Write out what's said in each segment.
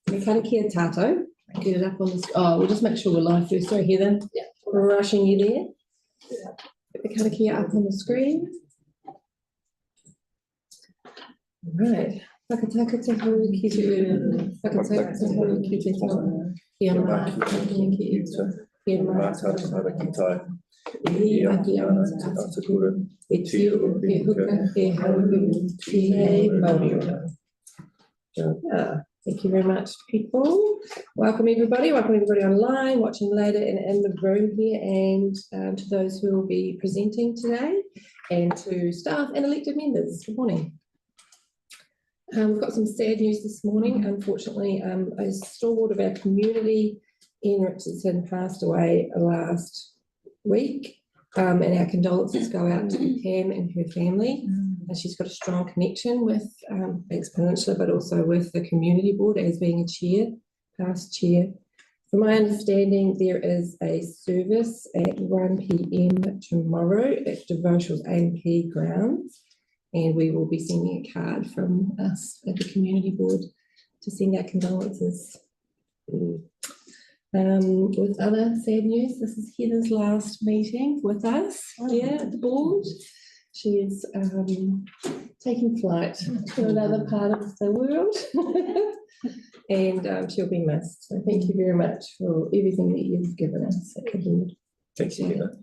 Me kara kia tātou. Get it up on the. Oh, we'll just make sure we're live first. Sorry, Heather. Yeah. We're rushing you there. Get the kara kia up on the screen. Right. Whakataka te hau ki te uru. Whakataka te hau ki te tau. Kia rā ki e tua. Kia rā ki tai. I aki ana te atakura. E tio, e huka, e hauhu, ki hei mauri. Thank you very much, people. Welcome everybody online, watching later and in the room here, and to those who will be presenting today, and to staff and elected members. Good morning. We've got some sad news this morning. Unfortunately, a stalwart of our community, Ian Richardson, passed away last week, and our condolences go out to Pam and her family. And she's got a strong connection with Peninsula, but also with the community board as being a chair, past chair. From my understanding, there is a service at 1 p.m. tomorrow at Devotionals A&P grounds, and we will be sending a card from us at the community board to send our condolences. With other sad news, this is Heather's last meeting with us here at the board. She is taking flight to another part of the world and she'll be missed. So thank you very much for everything that you've given us at the board. Thank you, Heather.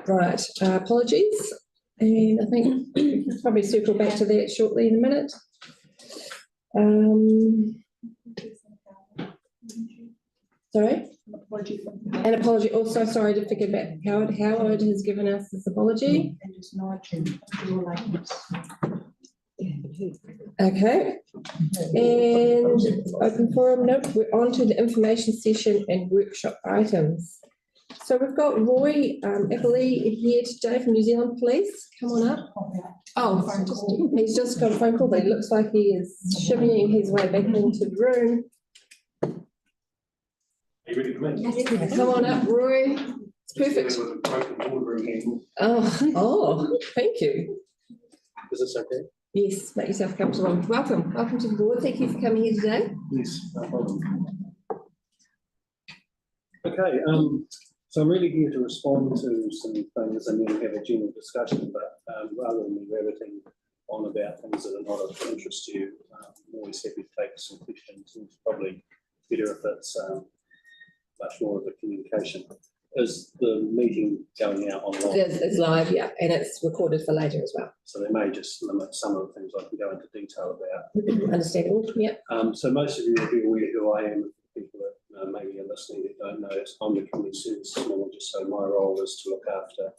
Right, apologies. And I think we can probably circle back to that shortly in a minute. Sorry? An apology. Also, sorry to forget about Howard. Howard has given us this apology. Okay. And open forum. Nope. We're on to the information session and workshop items. So we've got Roy Eppley here today from New Zealand Police. Come on up. Oh, he's just got a phone call, but it looks like he is shimmying his way back into the room. Are you ready for me? Come on up, Roy. It's perfect. Oh, thank you. Is this okay? Yes, make yourself comfortable. Welcome to the board. Thank you for coming here today. Yes, no problem. Okay, so I'm really here to respond to some things and then have a general discussion, but rather than me rabbiting on about things that are not of interest to you, I'm always happy to take some questions, and it's probably better if it's much more of a communication. Is the meeting going out online? It's live, yeah, and it's recorded for later as well. So they may just limit some of the things I can go into detail about. Understandable, yeah. So most of you will be aware who I am. People that maybe are listening that don't know, I'm the community services manager, so my role is to look after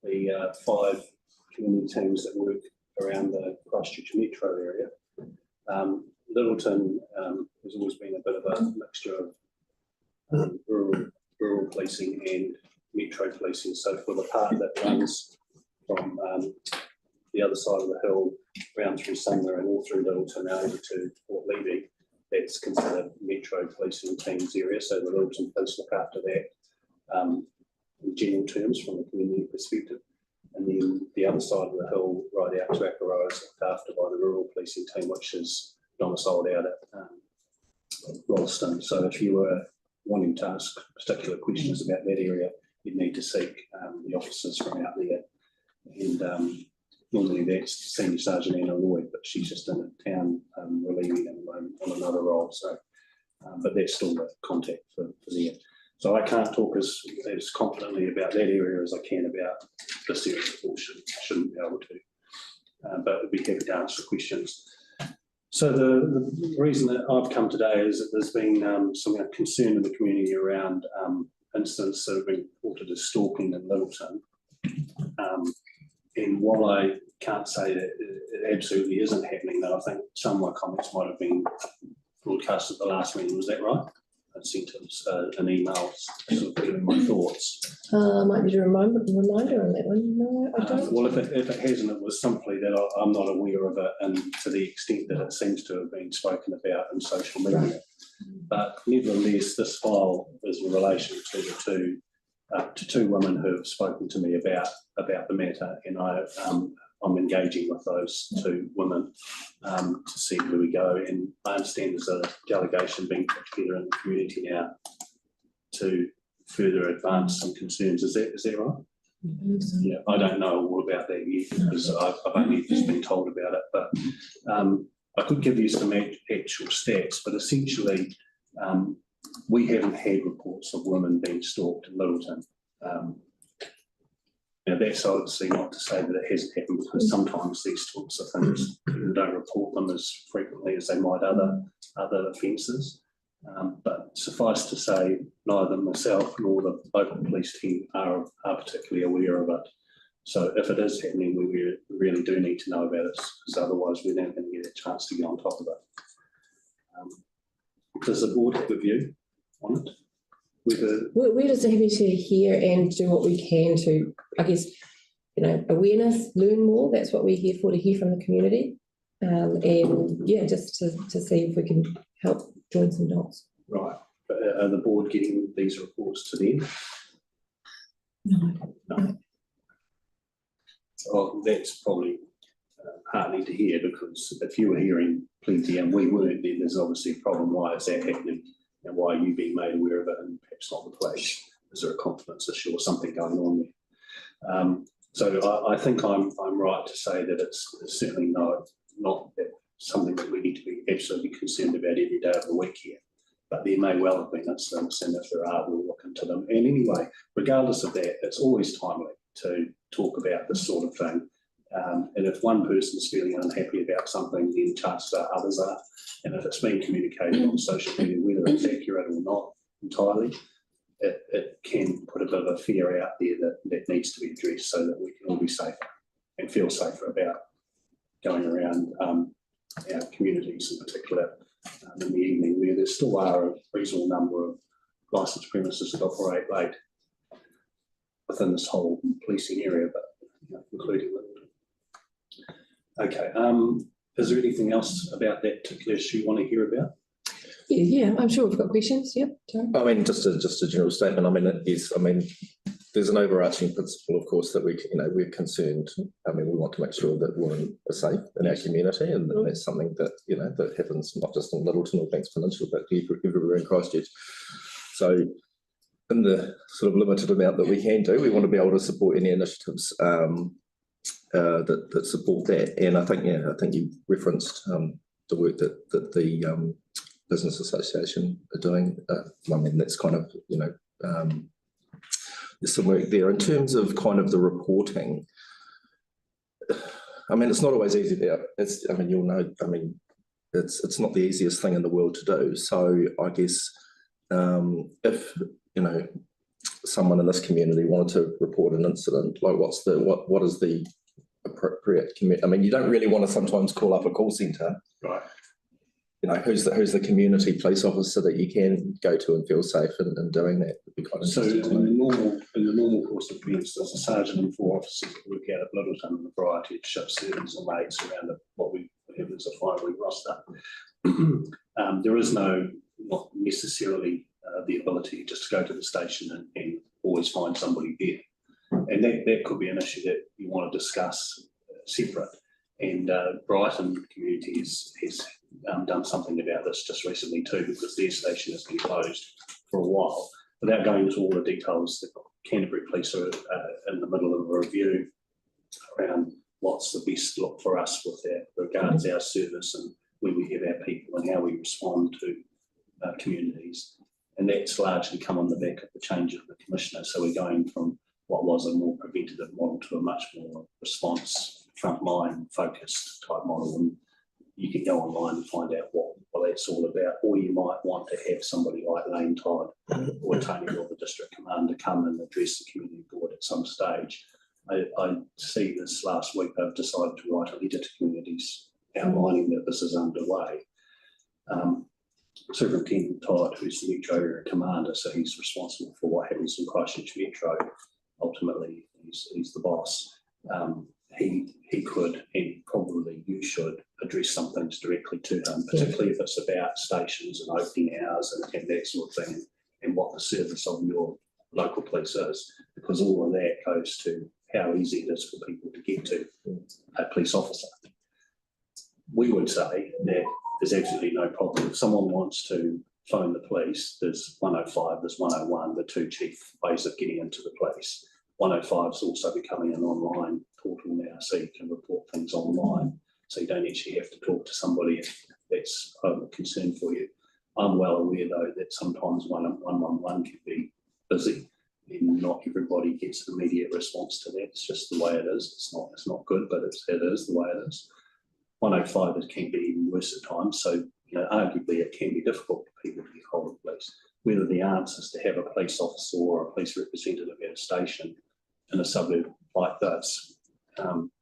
the 5 community teams that work around the Christchurch metro area. Littleton has always been a bit of a mixture of rural policing and metro policing. So for the part that runs from the other side of the hill, round through Sumner and all through Littleton over to Port Levy, that's considered metro policing teams area. So the Littleton police look after that in general terms from a community perspective. And then the other side of the hill, right out to Akaroa, is looked after by the rural policing team, which is domiciled out at Rolleston. So if you were wanting to ask particular questions about that area, you'd need to seek the officers from out there. And normally that's Senior Sergeant Anna Lloyd, but she's just in a town relieving at the moment on another role. So, but that's still the contact for there. So I can't talk as confidently about that area as I can about this area, or shouldn't be able to. But I'd be happy to answer questions. So the reason that I've come today is that there's been some concern in the community around incidents that have been reported as stalking in Littleton. And while I can't say that it absolutely isn't happening, though, I think some of my comments might have been broadcast at the last meeting. Was that right? I sent an email sort of my thoughts. Might need a reminder on that one. No, I don't. Well, if it hasn't, it was simply that I'm not aware of it, and to the extent that it seems to have been spoken about in social media. Right. But nevertheless, this file is in relation to two women who have spoken to me about the matter, and I'm engaging with those two women to see where we go. And I understand there's a delegation being put together in the community now to further advance some concerns. Is that right? Yeah, I don't know all about that yet because I've only just been told about it. But I could give you some actual stats, but essentially we haven't had reports of women being stalked in Littleton. Now that's obviously not to say that it hasn't happened, because sometimes these sorts of things people don't report them as frequently as they might other offences. But suffice to say, neither myself nor the local police team are particularly aware of it. So if it is happening, we really do need to know about it, because otherwise we're not going to get a chance to get on top of it. Does the board have a view on it? We're just happy to hear and do what we can to, I guess, awareness, learn more. That's what we're here for, to hear from the community. And yeah, just to see if we can help join some dots. Right. But are the board getting these reports to them? No. So that's probably heartening to hear, because if you were hearing plenty and we weren't, then there's obviously a problem. Why is that happening? And why are you being made aware of it and perhaps not the police? Is there a confidence issue or something going on there? So I think I'm right to say that it's certainly not something that we need to be absolutely concerned about every day of the week here. But there may well have been incidents, and if there are, we'll look into them. And anyway, regardless of that, it's always timely to talk about this sort of thing. And if one person's feeling unhappy about something, then chances are others are. And if it's being communicated on social media, whether it's accurate or not entirely, it can put a bit of a fear out there that needs to be addressed, so that we can all be safer and feel safer about going around our communities, in particular in the evening, where there still are a reasonable number of licensed premises that operate late within this whole policing area, but including Littleton. Okay, is there anything else about that particular issue you want to hear about? Yeah, I'm sure we've got questions. Yep. I mean, just a general statement. I mean, there's an overarching principle, of course, that we're concerned. I mean, we want to make sure that women are safe in our community, and that's something that that happens not just in Littleton or Banks Peninsula, but everywhere in Christchurch. So, in the sort of limited amount that we can do, we want to be able to support any initiatives that support that. And I think you referenced the work that the Business Association are doing. I mean, that's kind of there's some work there in terms of kind of the reporting. I mean, it's not always easy there. I mean, you'll know. I mean, it's not the easiest thing in the world to do. So I guess if someone in this community wanted to report an incident, like what is the appropriate I mean, you don't really want to sometimes call up a call centre, right? Who's the community police officer that you can go to and feel safe in doing that? Would be quite so in the normal course of events, there's a sergeant and 4 officers that work out at Littleton, and a variety of shift servants and mates around what we have as a 5-week roster. There is not necessarily the ability just to go to the station and always find somebody there. And that could be an issue that you want to discuss separate. And Brighton community has done something about this just recently too, because their station has been closed for a while. Without going into all the details, the Canterbury Police are in the middle of a review around what's the best look for us with that regards our service and where we have our people and how we respond to communities. And that's largely come on the back of the change of the commissioner. So we're going from what was a more preventative model to a much more response, frontline focused type model. And you can go online and find out what that's all about. Or you might want to have somebody like Lane Todd or Tony or the district commander come and address the community board at some stage. I see this last week they've decided to write a letter to communities outlining that this is underway. Superintendent Todd, who's the Metro Area Commander, so he's responsible for what happens in Christchurch Metro. Ultimately, he's the boss. He could, and probably you should, address some things directly to him, particularly if it's about stations and opening hours and that sort of thing, and what the service of your local police is, because all of that goes to how easy it is for people to get to. a police officer. We would say that there's absolutely no problem. If someone wants to phone the police, there's 105, there's 101, the two chief ways of getting into the police. 105 is also becoming an online portal now, so you can report things online. So you don't actually have to talk to somebody if that's a concern for you. I'm well aware though that sometimes 111 can be busy and not everybody gets an immediate response to that. It's just the way it is. It's not good, but it is the way it is. 105 it can be even worse at times. So arguably it can be difficult for people to get hold of police. Whether the answer is to have a police officer or a police representative at a station in a suburb like this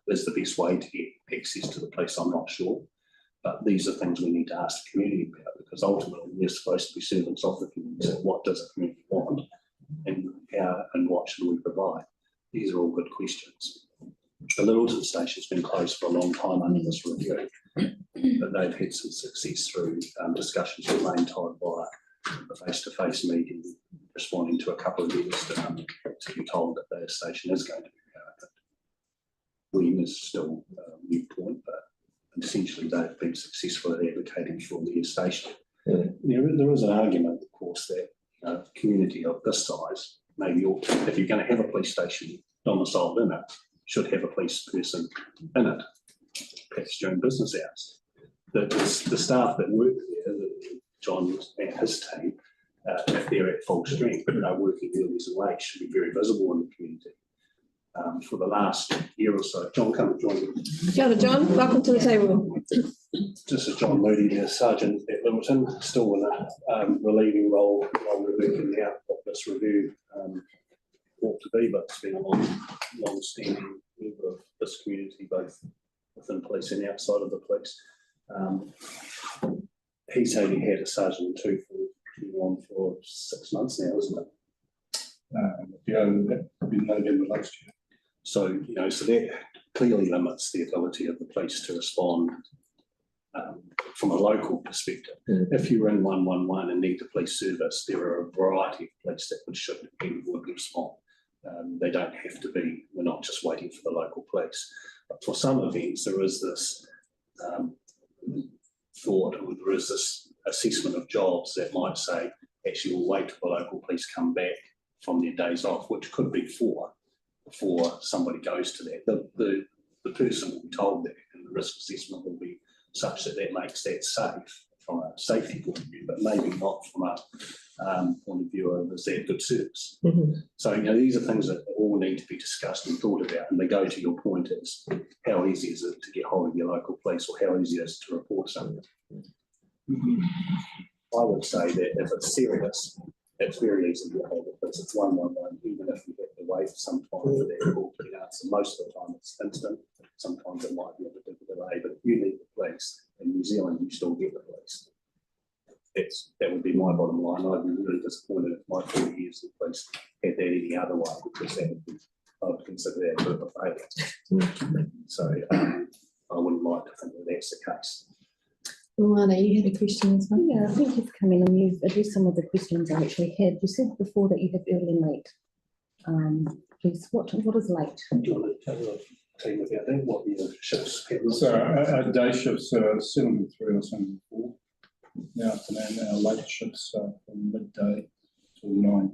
is the best way to get access to the police, I'm not sure. But these are things we need to ask the community about, because ultimately we're supposed to be servants of the community. So what does the community want, and how and what should we provide? These are all good questions. The Littleton station's been closed for a long time under this review, but they've had some success through discussions with Main Tide via a face-to-face meeting, responding to a couple of years to be told that their station is going to be open. Weem is still a new point, but essentially they've been successful at advocating for their station. Yeah. There is an argument, of course, that a community of this size, maybe if you're going to have a police station domiciled in it, should have a police person in it, perhaps during business hours. The staff that work there, John and his team, if they're at full strength, but are working early and late, should be very visible in the community. For the last year or so, John, come and join me. Kia ora, John, welcome to the table. This is John Moody, the Sergeant at Littleton, still in a relieving role while we're working out what this review ought to be, but it's been a long-standing member of this community, both within police and outside of the police. He's only had a Sergeant 2 for 6 months now, isn't it? That would be November last year. So, so that clearly limits the ability of the police to respond from a local perspective. If you're in 111 and need the police service, there are a variety of police that should and would respond. They don't have to be, we're not just waiting for the local police. But for some events, there is this thought, or there is this assessment of jobs that might say, actually, we'll wait till the local police come back from their days off, which could be before somebody goes to that. The person will be told that, and the risk assessment will be such that that makes that safe from a safety point of view, but maybe not from a point of view of is that good service. So these are things that all need to be discussed and thought about, and they go to your point is how easy is it to get hold of your local police, or how easy is it to report something. I would say that if it's serious, it's very easy to get hold of police. It's 111, even if you have to wait for some time for that call to be answered. Most of the time it's instant. Sometimes it might be a bit of a delay, but if you need the police in New Zealand, you still get the police. That would be my bottom line. I'd be really disappointed if my 40 years of police had that any other way, because I would consider that a bit of a failure. So I wouldn't like to think that that's the case. Luana, you had a question as well? Yeah, thank you for coming, and you've addressed some of the questions I actually had. You said before that you have early and late. Please, what is late? Do you want to tell the team about that? What your shifts? So our day shifts are 7 to 3 or 7 to 4. In the afternoon, our late shifts are from midday till 9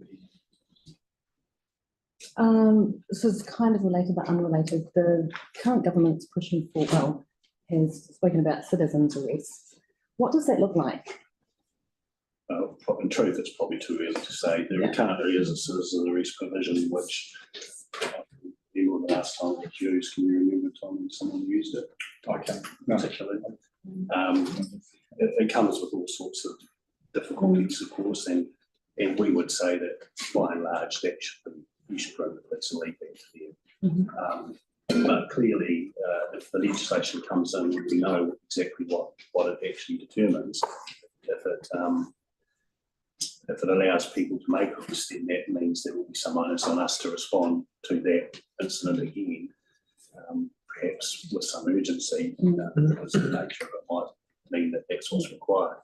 p.m. So it's kind of related but unrelated. The current government's pushing for, has spoken about citizens' arrests. What does that look like? In truth, it's probably too early to say. There currently is a citizen arrest provision, which remember the last time it was used. Can you remember the time when someone used it? I can't. No. Particularly. It comes with all sorts of difficulties, of course, and we would say that by and large that you should bring the police and leave that to them. But clearly, if the legislation comes in, we know exactly what it actually determines. If it allows people to make arrests, then that means there will be some onus on us to respond to that incident again, perhaps with some urgency, because the nature of it might mean that that's what's required.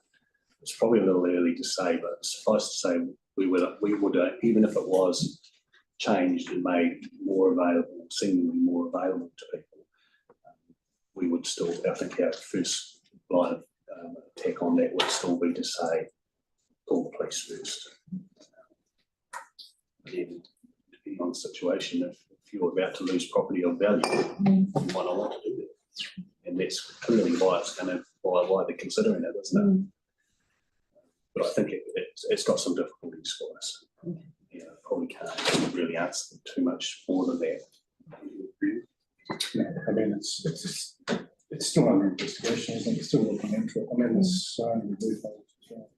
It's probably a little early to say, but suffice to say, we would even if it was changed and made more available, seemingly more available to people, would still, I think our first line of attack on that would still be to say, call the police first. Then, depending on the situation, if you're about to lose property of value, you might not want to do that. And that's clearly why it's going to, why they're considering it, isn't it? But I think it's got some difficulties for us. Yeah, probably can't really answer too much more than that. No, I mean, it's still under investigation, isn't it? It's still looking into it. I mean, there's so many loopholes as well.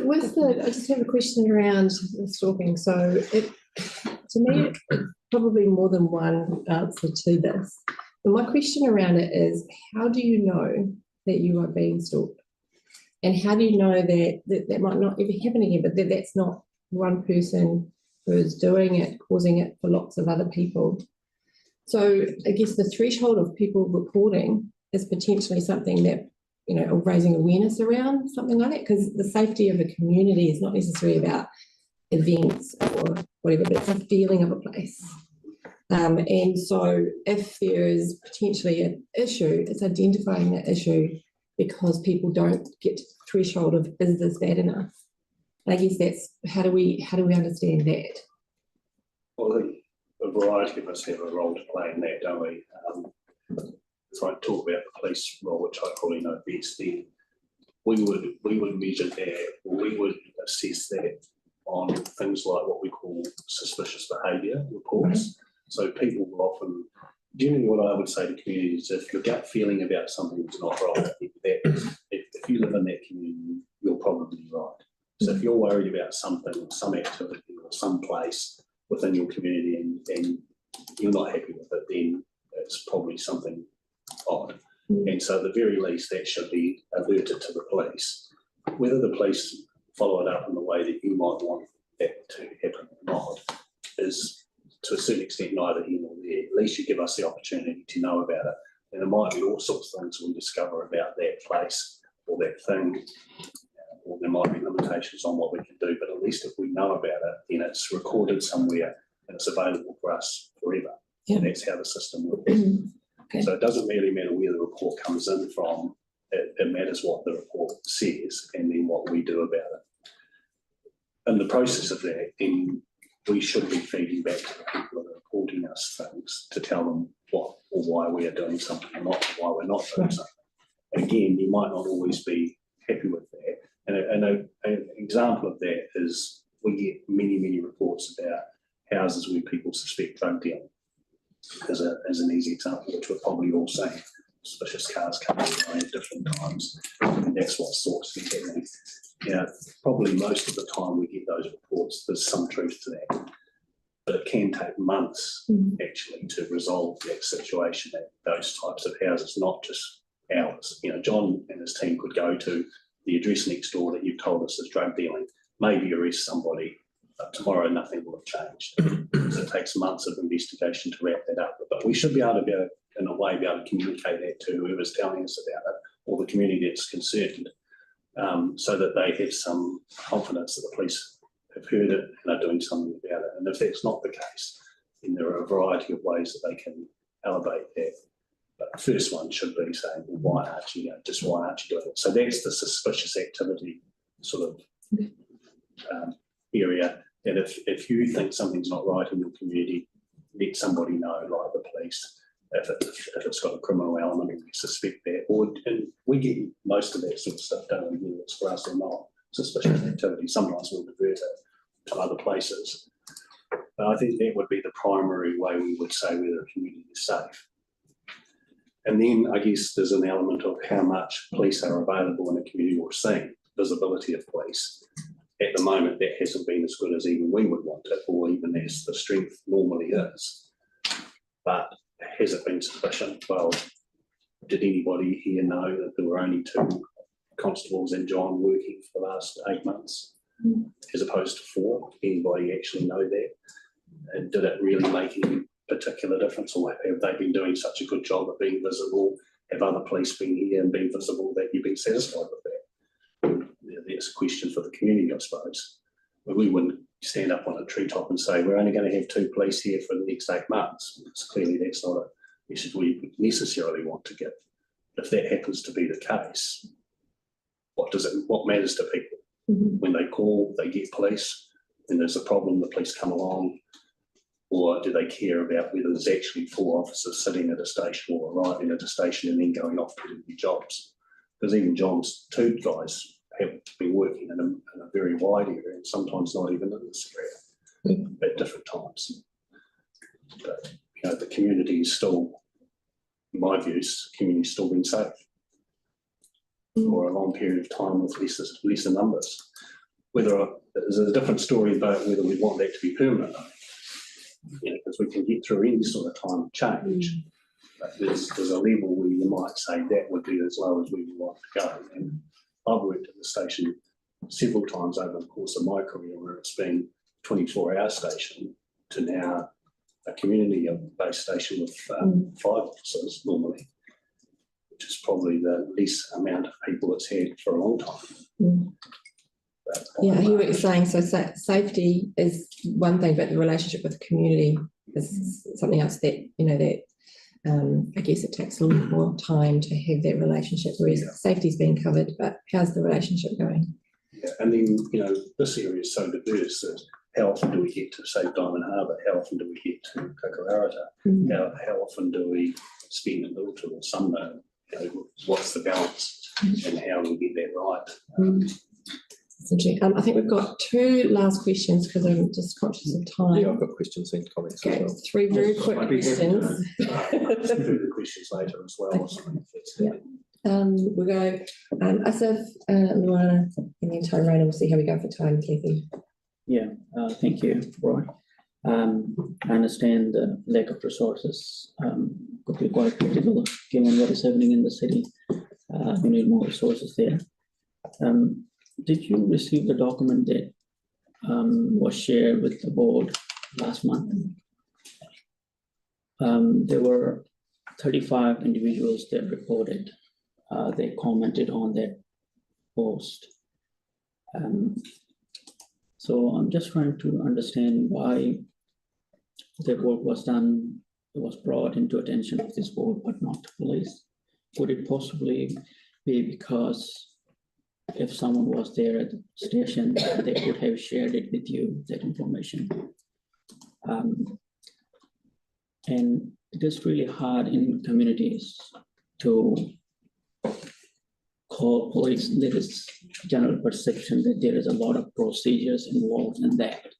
With the, I just have a question around the stalking. So it, to me, it's probably more than one answer to this. And my question around it is, how do you know that you are being stalked? And how do you know that might not ever happen again, but that's not one person who is doing it, causing it for lots of other people? So I guess the threshold of people reporting is potentially something that, you know, or raising awareness around something like that, because the safety of a community is not necessarily about events or whatever, but it's a feeling of a place. And so if there is potentially an issue, it's identifying that issue, because people don't get to the threshold of, is this bad enough? And I guess that's, how do we understand that? Well, I think a variety of us have a role to play in that, don't we? If I talk about the police role, which I probably know best, then we would measure that, or we would assess that on things like what we call suspicious behaviour reports. So people will often, generally what I would say to communities, if your gut feeling about something is not right, if you live in that community, you're probably right. So if you're worried about something, or some activity, or some place within your community, and you're not happy with it, then it's probably something odd. And so at the very least, that should be alerted to the police. Whether the police follow it up in the way that you might want that to happen or not is, to a certain extent, neither here nor there. At least you give us the opportunity to know about it. And there might be all sorts of things we discover about that place or that thing, or there might be limitations on what we can do, but at least if we know about it, then it's recorded somewhere and it's available for us forever. And that's how the system works. Okay. So it doesn't really matter where the report comes in from, it matters what the report says and then what we do about it. In the process of that, then we should be feeding back to the people that are reporting us things to tell them what or why we are doing something or not, why we're not doing something. And again, you might not always be happy with that. And an example of that is we get many reports about houses where people suspect drug dealing, as an easy example, which we're probably all saying. Suspicious cars coming in at different times, and that's what sorts of happening. Probably most of the time we get those reports, there's some truth to that, but it can take months actually to resolve that situation at those types of houses, not just ours. John and his team could go to the address next door that you've told us is drug dealing, maybe arrest somebody, but tomorrow nothing will have changed. So it takes months of investigation to wrap that up, but we should be able to in a way be able to communicate that to whoever's telling us about it, or the community that's concerned, so that they have some confidence that the police have heard it and are doing something about it. And if that's not the case, then there are a variety of ways that they can elevate that. But the first one should be saying, well, why aren't you doing it? So that's the suspicious activity sort of area. And if you think something's not right in your community, let somebody know, like the police. If it's got a criminal element and we suspect that, and we get most of that sort of stuff done, whether it's for us or not, suspicious activity. Sometimes we'll divert it to other places. But I think that would be the primary way we would say whether a community is safe. And then I guess there's an element of how much police are available in a community or seeing, visibility of police. At the moment, that hasn't been as good as even we would want it, or even as the strength normally is. But has it been sufficient? Well, did anybody here know that there were only 2 constables and John working for the last 8 months, as opposed to 4? Anybody actually know that? And did it really make any particular difference, or have they been doing such a good job of being visible? Have other police been here and been visible that you've been satisfied with that? That's a question for the community, I suppose. We wouldn't stand up on a treetop and say we're only going to have 2 police here for the next 8 months, because clearly that's not He said, we necessarily want to get, if that happens to be the case, what matters to people? When they call, they get police, when there's a problem, the police come along, or do they care about whether there's actually 4 officers sitting at a station or arriving at a station and then going off to do their jobs? Because even John's 2 guys have been working in a very wide area and sometimes not even in this area at different times. But, you know, the community is still, in my views, the community's still been safe for a long period of time with lesser numbers. There's a different story about whether we want that to be permanent, you know, because we can get through any sort of time change. But there's a level where you might say that would be as low as we would like to go. And I've worked at the station several times over the course of my career where it's been 24-hour station to now a community-based station with 5 officers normally, which is probably the least amount of people it's had for a long time. Yeah, I hear what you're saying. So safety is one thing, but the relationship with the community is something else that, you know, that I guess it takes a little more time to have that relationship, whereas safety's been covered, but how's the relationship going? Yeah, and then, you know, this area is so diverse that how often do we get to, say, Diamond Harbour? How often do we get to Rākaihautū? How often do we spend in Middleton or Sunday? You know, what's the balance and how do we get that right? I think we've got 2 last questions because I'm just conscious of time. Yeah, I've got questions and comments as Okay, well. 3 very quick questions. Further questions later as well. Okay. We'll go Asif, Luana, and then Tyrone. We'll see how we go for time, Kathy. Yeah, thank you, Roy. I understand the lack of resources could be quite critical given what is happening in the city. We need more resources there. Did you receive the document that was shared with the board last month? There were 35 individuals that reported. They commented on that post. So I'm just trying to understand why that work was done, it was brought into attention of this board, but not the police. Could it possibly be because if someone was there at the station, they could have shared it with you, that information? And it is really hard in communities to call police. There is general perception that there is a lot of procedures involved in that,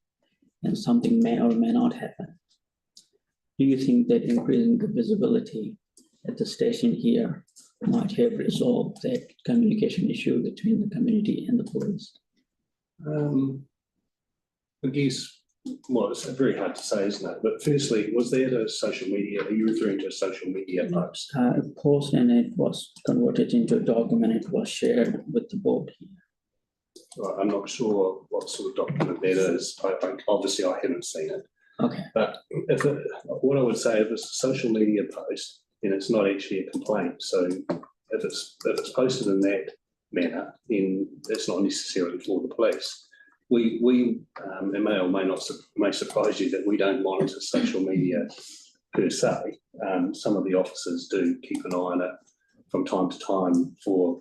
and something may or may not happen. Do you think that increasing the visibility at the station here might have resolved that communication issue between the community and the police? I guess, well, it's very hard to say, isn't it? But firstly, was there a social media, are you referring to a social media post? A post, and it was converted into a document. It was shared with the board here. Right, I'm not sure what sort of document that is. Obviously, I haven't seen it. Okay. But what I would say, if it's a social media post, then it's not actually a complaint. So if it's posted in that manner, then it's not necessarily for the police. We it may or may surprise you that we don't monitor social media per se. Some of the officers do keep an eye on it from time to time for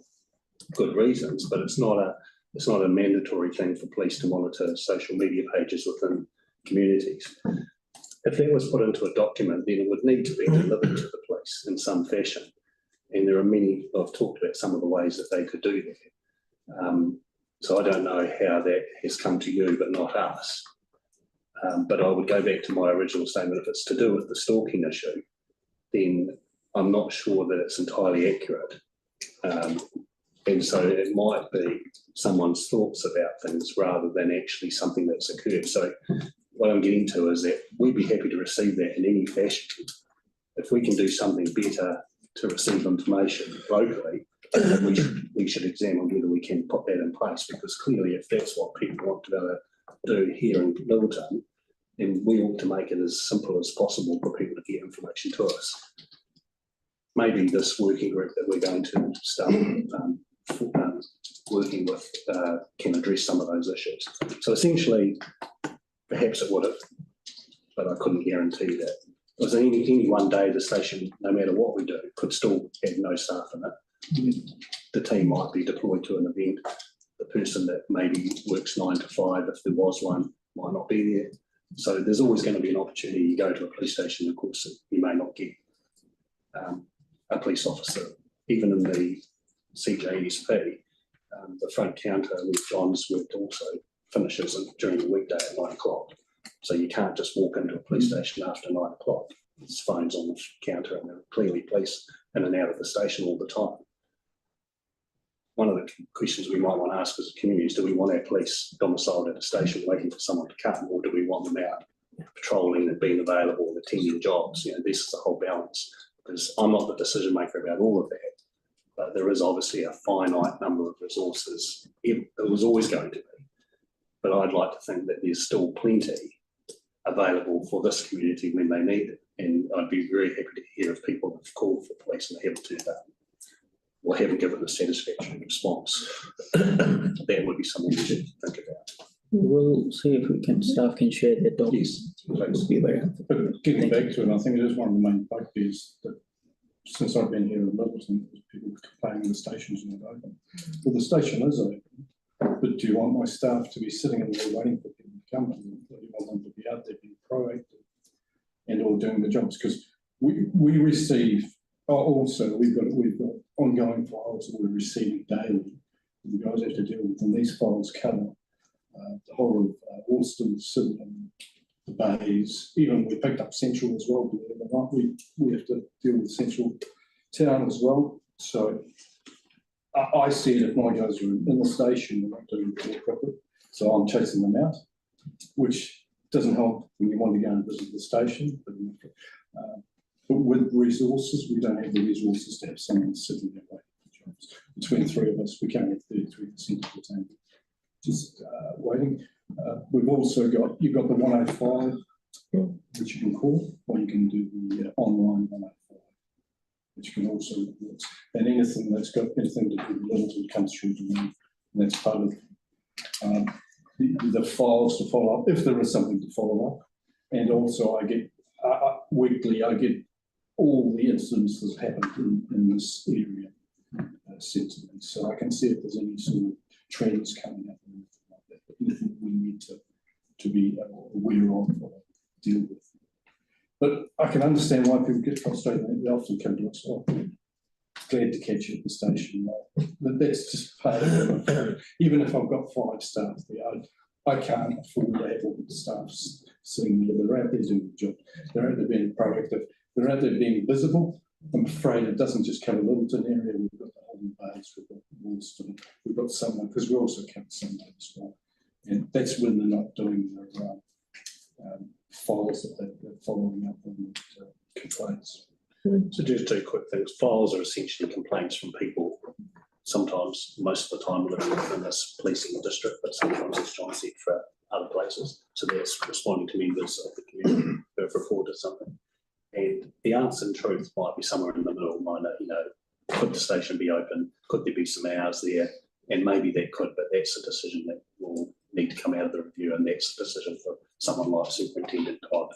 good reasons, but it's not a mandatory thing for police to monitor social media pages within communities. If that was put into a document, then it would need to be delivered to the police in some fashion. And there are many, I've talked about some of the ways that they could do that. So I don't know how that has come to you, but not us. But I would go back to my original statement. If it's to do with the stalking issue, then I'm not sure that it's entirely accurate. And so it might be someone's thoughts about things rather than actually something that's occurred. So what I'm getting to is that we'd be happy to receive that in any fashion. If we can do something better to receive information locally, we should examine whether we can put that in place, because clearly if that's what people want to do here in Middleton, then we ought to make it as simple as possible for people to get information to us. Maybe this working group that we're going to start working with can address some of those issues. So essentially, perhaps it would have, but I couldn't guarantee that. Because any one day the station, no matter what we do, could still have no staff in it. The team might be deployed to an event. The person that maybe works 9 to 5, if there was one, might not be there. So there's always going to be an opportunity. You go to a police station, of course, you may not get a police officer. Even in the CJSP, the front counter with John's worked also finishes during the weekday at 9 o'clock. So you can't just walk into a police station after 9 o'clock. There's phones on the counter and they're clearly police in and out of the station all the time. One of the questions we might want to ask as a community is, do we want our police domiciled at a station waiting for someone to come, or do we want them out patrolling and being available and attending jobs? You know, this is the whole balance, because I'm not the decision maker about all of that, but there is obviously a finite number of resources. It was always going to be, but I'd like to think that there's still plenty available for this community when they need it. And I'd be very happy to hear if people have called for police and haven't turned up or haven't given a satisfactory response. That would be something we should think about. We'll see if we can, staff can share their docs. Yes, That would be very helpful. But getting back to it, I think it is one of the main bugbears that since I've been here in Littleton, people complaining the station's not open. Well, the station is open, but do you want my staff to be sitting in there waiting for people to come? Or do you want them to be out there being proactive and all doing the jobs? Because we receive, also we've got ongoing files that we're receiving daily. The guys have to deal with, and these files cover the whole of Alston, Sydenham, the Bays. Even we picked up Central as well. We have to deal with Central Town as well. So I see it if my guys are in the station, they're not doing it properly. So I'm chasing them out, which doesn't help when you want to go and visit the station. But with resources, we don't have the resources to have someone sitting there waiting for jobs. Between 3 of us, we can't have 33% of the time just waiting. We've also got, you've got the 105, which you can call, or you can do the online 105, which you can also report. And anything that's got anything to do with Littleton comes through to me. And that's part of the files to follow up, if there is something to follow up. And also I get, weekly, I get all the incidents that happened in this area sent to me. So I can see if there's any sort of trends coming up or anything like that. Anything we need to be aware of or deal with. But I can understand why people get frustrated. They often come to us, oh, glad to catch you at the station. But that's just part of it. Even if I've got 5 staff there, I can't afford to have all the staff sitting there. They're out there doing the job. They're out there being proactive. They're out there being visible. I'm afraid it doesn't just cover Littleton area. We've got the whole base, we've got Woolston, we've got someone, because we also cover Sunday as well. And that's when they're not doing their files that they're following up on complaints. So just 2 quick things. Files are essentially complaints from people, sometimes, most of the time, living within this policing district, but sometimes, as John said, for other places. So that's responding to members of the community who have reported something. And the answer in truth might be somewhere in the middle. Could the station be open? Could there be some hours there? And maybe that could, but that's a decision that will need to come out of the review, and that's a decision for someone like Superintendent Todd.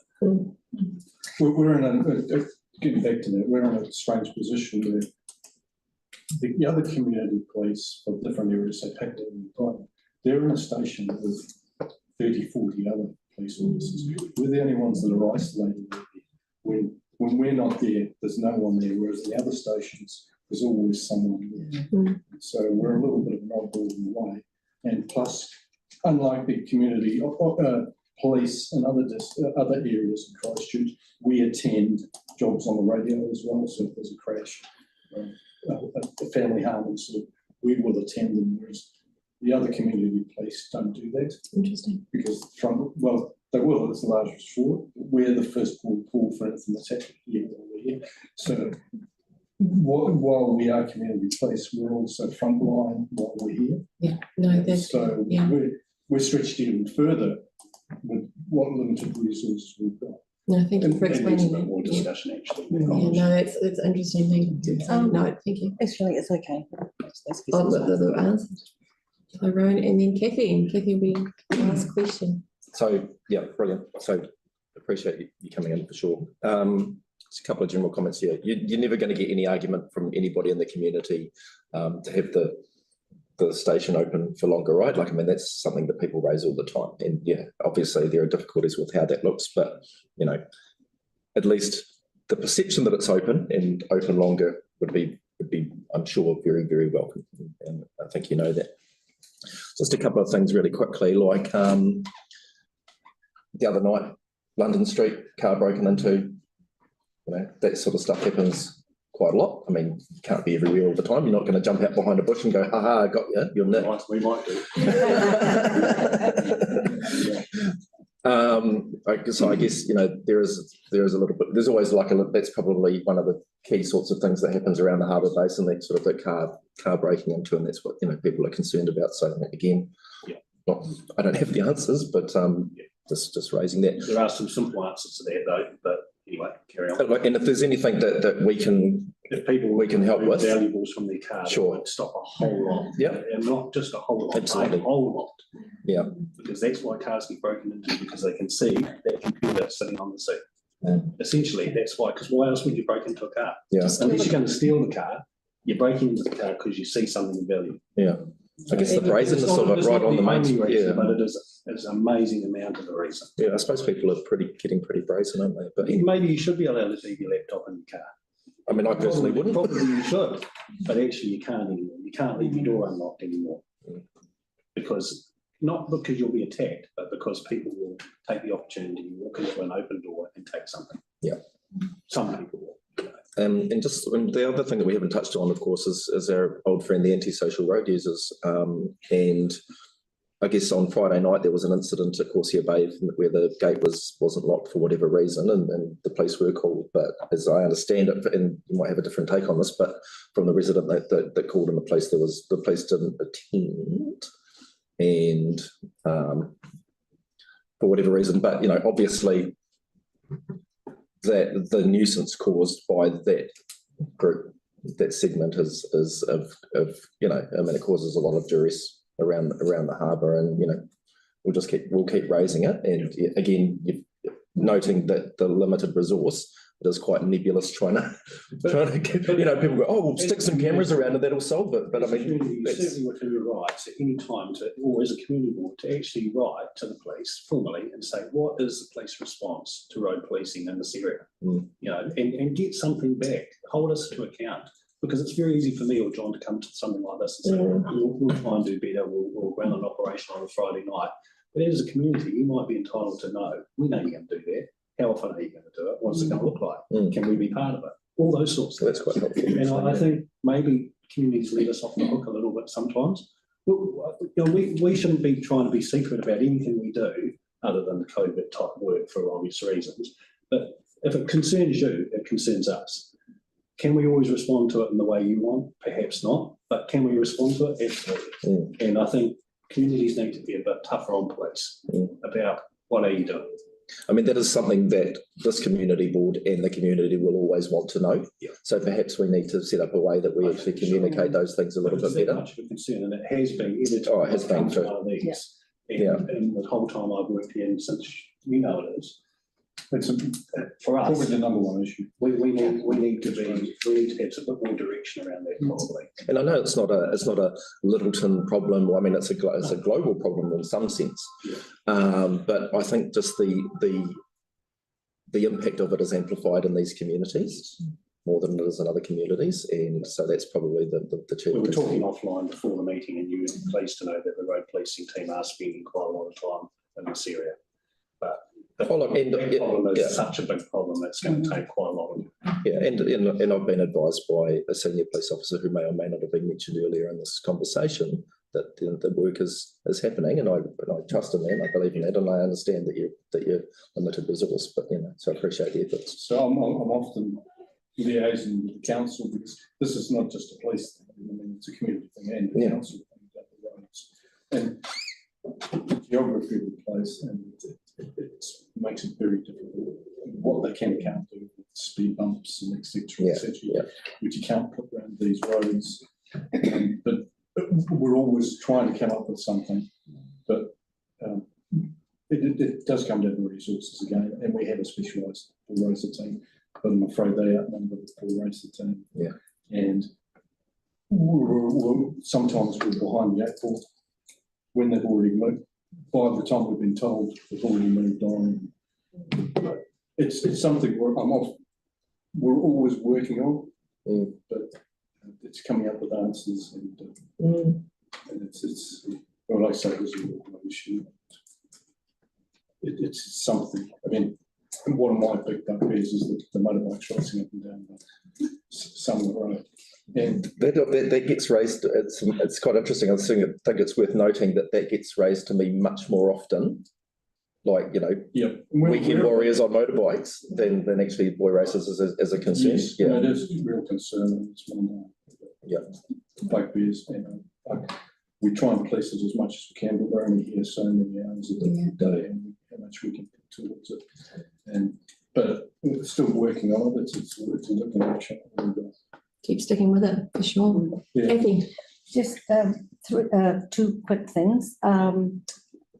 We're in a, getting back to that, we're in a strange position where the other community police of different areas, say Pātaka and Rākaihautū, they're in a station with 30, 40 other police officers. We're the only ones that are isolated. When we're not there, there's no one there, whereas the other stations, there's always someone there. So we're a little bit of an oddball in the way. And plus, unlike the community police and other areas in Christchurch, we attend jobs on the radio as well. So if there's a crash, a family harm incident, we will attend them, whereas the other community police don't do that. Interesting. Because they will, it's the largest resort. We're the first call for anything that's happening here or here. So while we are community police, we're also frontline while we're here. Yeah, no, that's so yeah. We're stretched even further with what limited resources we've got. No, thank you for explaining a bit that. more discussion actually. Yeah, no, it's interesting thing to say. No, thank you. Actually, it's okay. Oh, the answers. Tyrone and then Kathy. And Kathy will be the last question. So, yeah, brilliant. So appreciate you coming in for sure. Just a couple of general comments here. You're never going to get any argument from anybody in the community to have the station open for longer, right? Like, I mean, that's something that people raise all the time. And yeah, obviously there are difficulties with how that looks, but you know, at least the perception that it's open and open longer would be, I'm sure, very, very welcome. And I think you know that. Just a couple of things really quickly, like the other night, London Street, car broken into, you know, that sort of stuff happens quite a lot. I mean, you can't be everywhere all the time. You're not going to jump out behind a bush and go, haha, I got you, you're nit. We might do. So I guess, you know, there is a little bit, there's always like that's probably one of the key sorts of things that happens around the harbour basin, that sort of the car breaking into, and that's what, you know, people are concerned about. So again, I don't have the answers, but just raising that. There are some simple answers to that though, but anyway, carry on. And if there's anything that we can, if people we can help with, valuables from their car, sure, that would stop a whole lot. Yeah, and not just a whole lot, absolutely, a whole lot. Yeah, because that's why cars get broken into, because they can see that computer sitting on the seat. Essentially, that's why. Because why else would you break into a car? Yeah, unless you're going to steal the car, you're breaking into the car because you see something of value. Yeah. I guess the brazenness of it right on the main, reason, but it is an amazing amount of the reason. Yeah, I suppose people are getting pretty brazen, aren't they? But maybe you should be allowed to leave your laptop in your car. I mean, I personally wouldn't. Probably you should, but actually you can't anymore. You can't leave your door unlocked anymore, because not because you'll be attacked, but because people will take the opportunity to walk into an open door and take something. Yeah, some people will. And the other thing that we haven't touched on, of course, is our old friend, the antisocial road users. And I guess on Friday night, there was an incident at Corsair Bay where the gate wasn't locked for whatever reason, and the police were called. But as I understand it, and you might have a different take on this, but from the resident that called in the police, the police didn't attend, and for whatever reason. But, you know, obviously, that the nuisance caused by that group, that segment is of you know, I mean, it causes a lot of duress around the harbour, and you know, we'll keep raising it. And again, noting that the limited resource, it is quite nebulous trying to get, you know, people go, oh, we'll stick some cameras around and that'll solve it. But I mean, you certainly within your rights at any time to, or as a community board, to actually write to the police formally and say, what is the police response to road policing in this area? You know, and get something back, hold us to account, because it's very easy for me or John to come to something like this and say, we'll try and do better, we'll run an operation on a Friday night. But as a community, you might be entitled to know, we know you're going to do that. How often are you going to do it? What's it going to look like? Can we be part of it? All those sorts of things. That's quite helpful. And I think maybe communities let us off the hook a little bit sometimes. You know, we shouldn't be trying to be secret about anything we do other than the COVID type work for obvious reasons. But if it concerns you, it concerns us. Can we always respond to it in the way you want? Perhaps not. But can we respond to it? Absolutely. And I think communities need to be a bit tougher on police about what are you doing. I mean, that is something that this community board and the community will always want to know. So perhaps we need to set up a way that we actually communicate those things a little bit better. Much of a concern, and it has been. Oh, it has been true. And the whole time I've worked here, and since you know it is. It's for us, probably the number one issue. We need to have a bit more direction around that probably. And I know it's not a Littleton problem. I mean, it's a global problem in some sense. But I think just the impact of it is amplified in these communities more than it is in other communities, and so that's probably the chief. We were talking offline before the meeting, and you were pleased to know that the road policing team are spending quite a lot of time in this area. But the problem is such a big problem, it's going to take quite a lot of time. Yeah, and I've been advised by a senior police officer who may or may not have been mentioned earlier in this conversation that the work is happening, and I trust in that, I believe in that, and I understand that you're limited resource, but you know, so I appreciate the efforts. So I'm often liaising with the council, because this is not just a police thing. I mean, it's a community thing and the council thing about the roads. And the geography of the place, and it makes it very difficult what they can and can't do with speed bumps and etc. Which you can't put around these roads. But we're always trying to come up with something. But it does come down to resources again, and we have a specialised bull racer team, but I'm afraid they outnumber the bull racer team. Yeah. And sometimes we're behind the eight ball when they've already moved. By the time we've been told, they've already moved on. It's something we're always working on, but it's coming up with answers, and it's well, like I say, it's an issue. It's something. I mean, one of my big bugbears is the motorbikes racing up and down some road. And that gets raised. It's quite interesting. I think it's worth noting that gets raised to me much more often. Like, you know, weekend warriors on motorbikes than actually boy races as a concern. Yes, yeah, it is a real concern. It's one of the bugbears. We try and police it as much as we can, but we're only here so many hours a day, and how much we can put towards it. But we're still working on it. It's a looking action. Keep sticking with it, for sure. Yeah. Kathy? Just two quick things.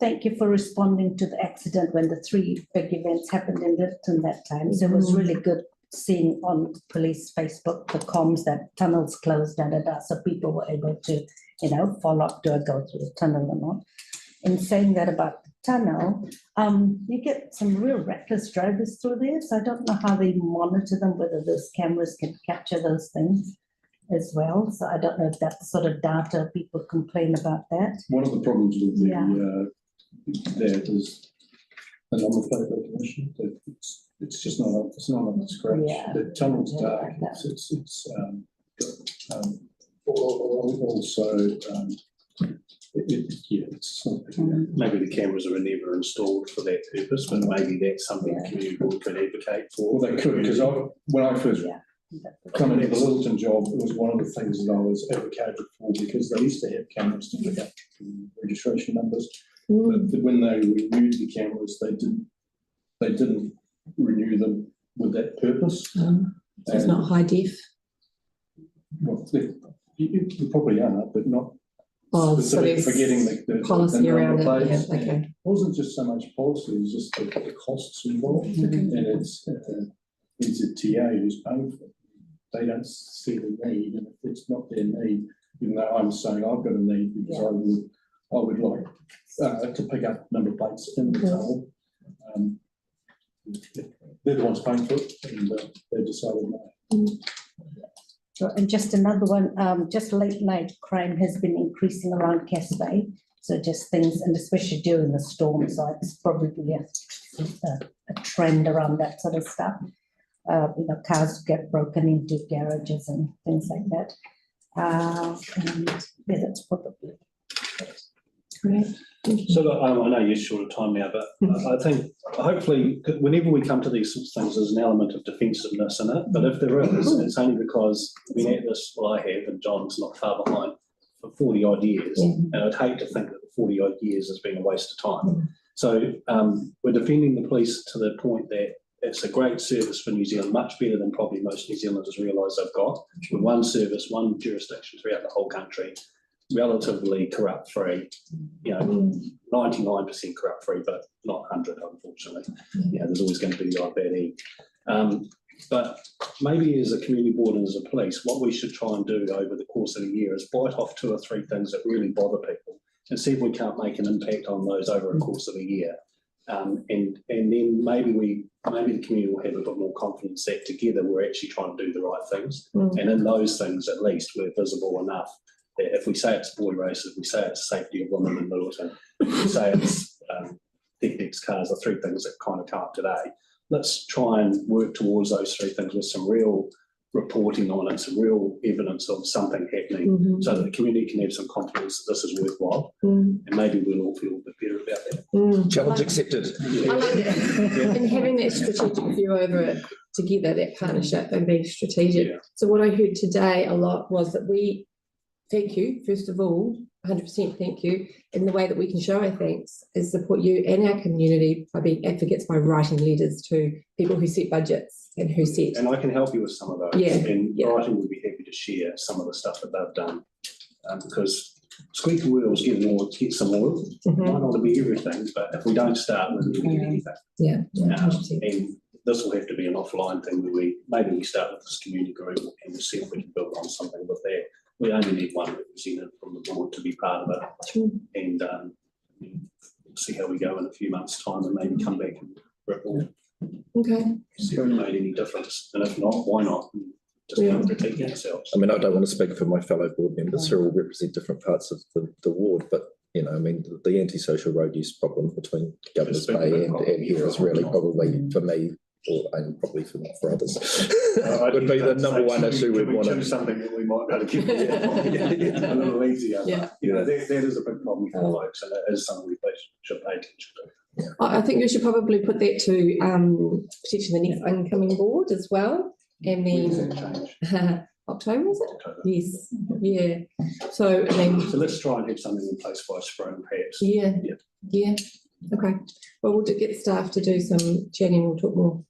Thank you for responding to the accident when the 3 big events happened in Lytton that time. So it was really good seeing on police Facebook, the comms, that tunnels closed, so people were able to, follow up, do I go through the tunnel or not? In saying that about the tunnel, you get some real reckless drivers through there. So I don't know how they monitor them, whether those cameras can capture those things as well. So I don't know if that's sort of data people complain about that. One of the problems with that is the number plate recognition. It's just not up to scratch. Yeah. The tunnel's dark. Yeah. Maybe the cameras are never installed for that purpose, but maybe that's something the community board could advocate for. Well, they could, because when I first come into the Littleton job, it was one of the things that I was advocated for, because they used to have cameras to pick up registration numbers. But when they renewed the cameras, they didn't renew them with that purpose. So it's not high def. Well, you probably are, but not. Oh, so specific there's for getting the policy around it. plates. Yeah, okay. It wasn't just so much policy; it was just the costs involved, and it's a TA who's paying for it. They don't see the need, and if it's not their need, even though I'm saying I've got a need because I would like to pick up number plates in the tunnel. They're the ones paying for it, and they decided no. And just another one, just late night crime has been increasing around Cass Bay. So just things, and especially during the storm, so it's probably a trend around that sort of stuff. Cars get broken into garages and things like that. And that's probably Great. So I know you're short of time now, but I think hopefully whenever we come to these sorts of things, there's an element of defensiveness in it. But if there is, it's only because we've been at this, I have, and John's not far behind, for 40 odd years. And I'd hate to think that the 40 odd years has been a waste of time. So we're defending the police to the point that it's a great service for New Zealand, much better than probably most New Zealanders realise they've got. With one service, one jurisdiction throughout the whole country, relatively corrupt-free, 99% corrupt-free, but not 100, unfortunately. There's always going to be the odd bad egg. But maybe as a community board and as a police, what we should try and do over the course of the year is bite off 2 or 3 things that really bother people and see if we can't make an impact on those over a course of a year. And then maybe the community will have a bit more confidence that together we're actually trying to do the right things. And in those things, at least, we're visible enough that if we say it's boy races, we say it's safety of women in Middleton, we say it's TechX cars, the 3 things that kind of come up today. Let's try and work towards those 3 things with some real reporting on it, some real evidence of something happening, so that the community can have some confidence that this is worthwhile, and maybe we'll all feel a bit better about that. Challenge accepted. I like that. And having that strategic view over it together, that partnership and being strategic. So what I heard today a lot was that we thank you, first of all, 100% thank you. And the way that we can show our thanks is support you and our community by being advocates, by writing letters to people who set budgets and who set. And I can help you with some of those. And Brighton would be happy to share some of the stuff that they've done, because squeaky wheels get some oil. Might not be everything, but if we don't start, then we don't get anything. Yeah. And this will have to be an offline thing where we start with this community group and see if we can build on something with that. We only need one representative from the board to be part of it. And see how we go in a few months' time and maybe come back and report. Okay. See if it made any difference. And if not, why not? Just come critique ourselves. I mean, I don't want to speak for my fellow board members who all represent different parts of the ward, but you know, I mean, the antisocial road use problem between Governor's Bay and here is really probably for me, and probably for others, would be the number one issue we want to choose something that we might be able to keep a little easier. Yeah. You know, that is a big problem for folks, and it is something we should pay attention to. I think we should probably put that to potentially the next incoming board as well. And then October, is it? October. Yes. Yeah. So So let's try and have something in place by spring, perhaps. Yeah. Okay. Well, we'll get staff to do some chatting. We'll talk more.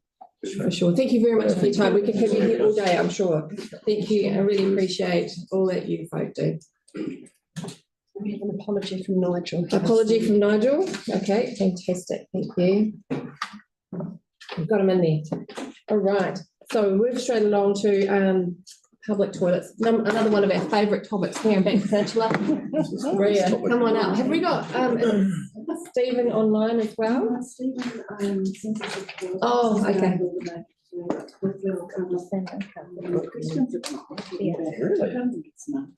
For sure. Thank you very much for your time. We can have you here all day, I'm sure. Thank you. I really appreciate all that you folk do. We have an apology from Nigel. Apology from Nigel. Okay, fantastic. Thank you. We've got him in there. All right. So we'll move straight along to public toilets. Another one of our favourite topics here in Peninsula. Maria, come on up. Have we got Stephen online as well? Oh, okay.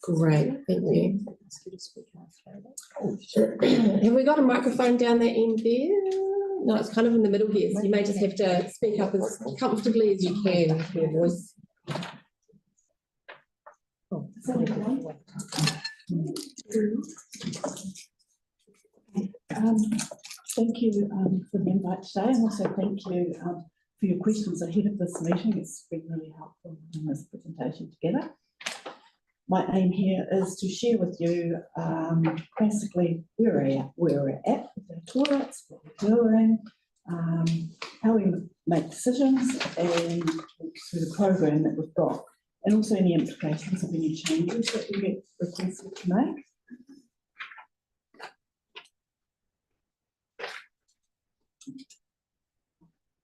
Great, thank you. Have we got a microphone down the end there? No, it's kind of in the middle here, so you may just have to speak up as comfortably as you can with your voice. Thank you for the invite today, and also thank you for your questions ahead of this meeting. It's been really helpful in this presentation together. My aim here is to share with you basically where we're at with our toilets, what we're doing, how we make decisions, and through the program that we've got, and also any implications of any changes that we get requested to make.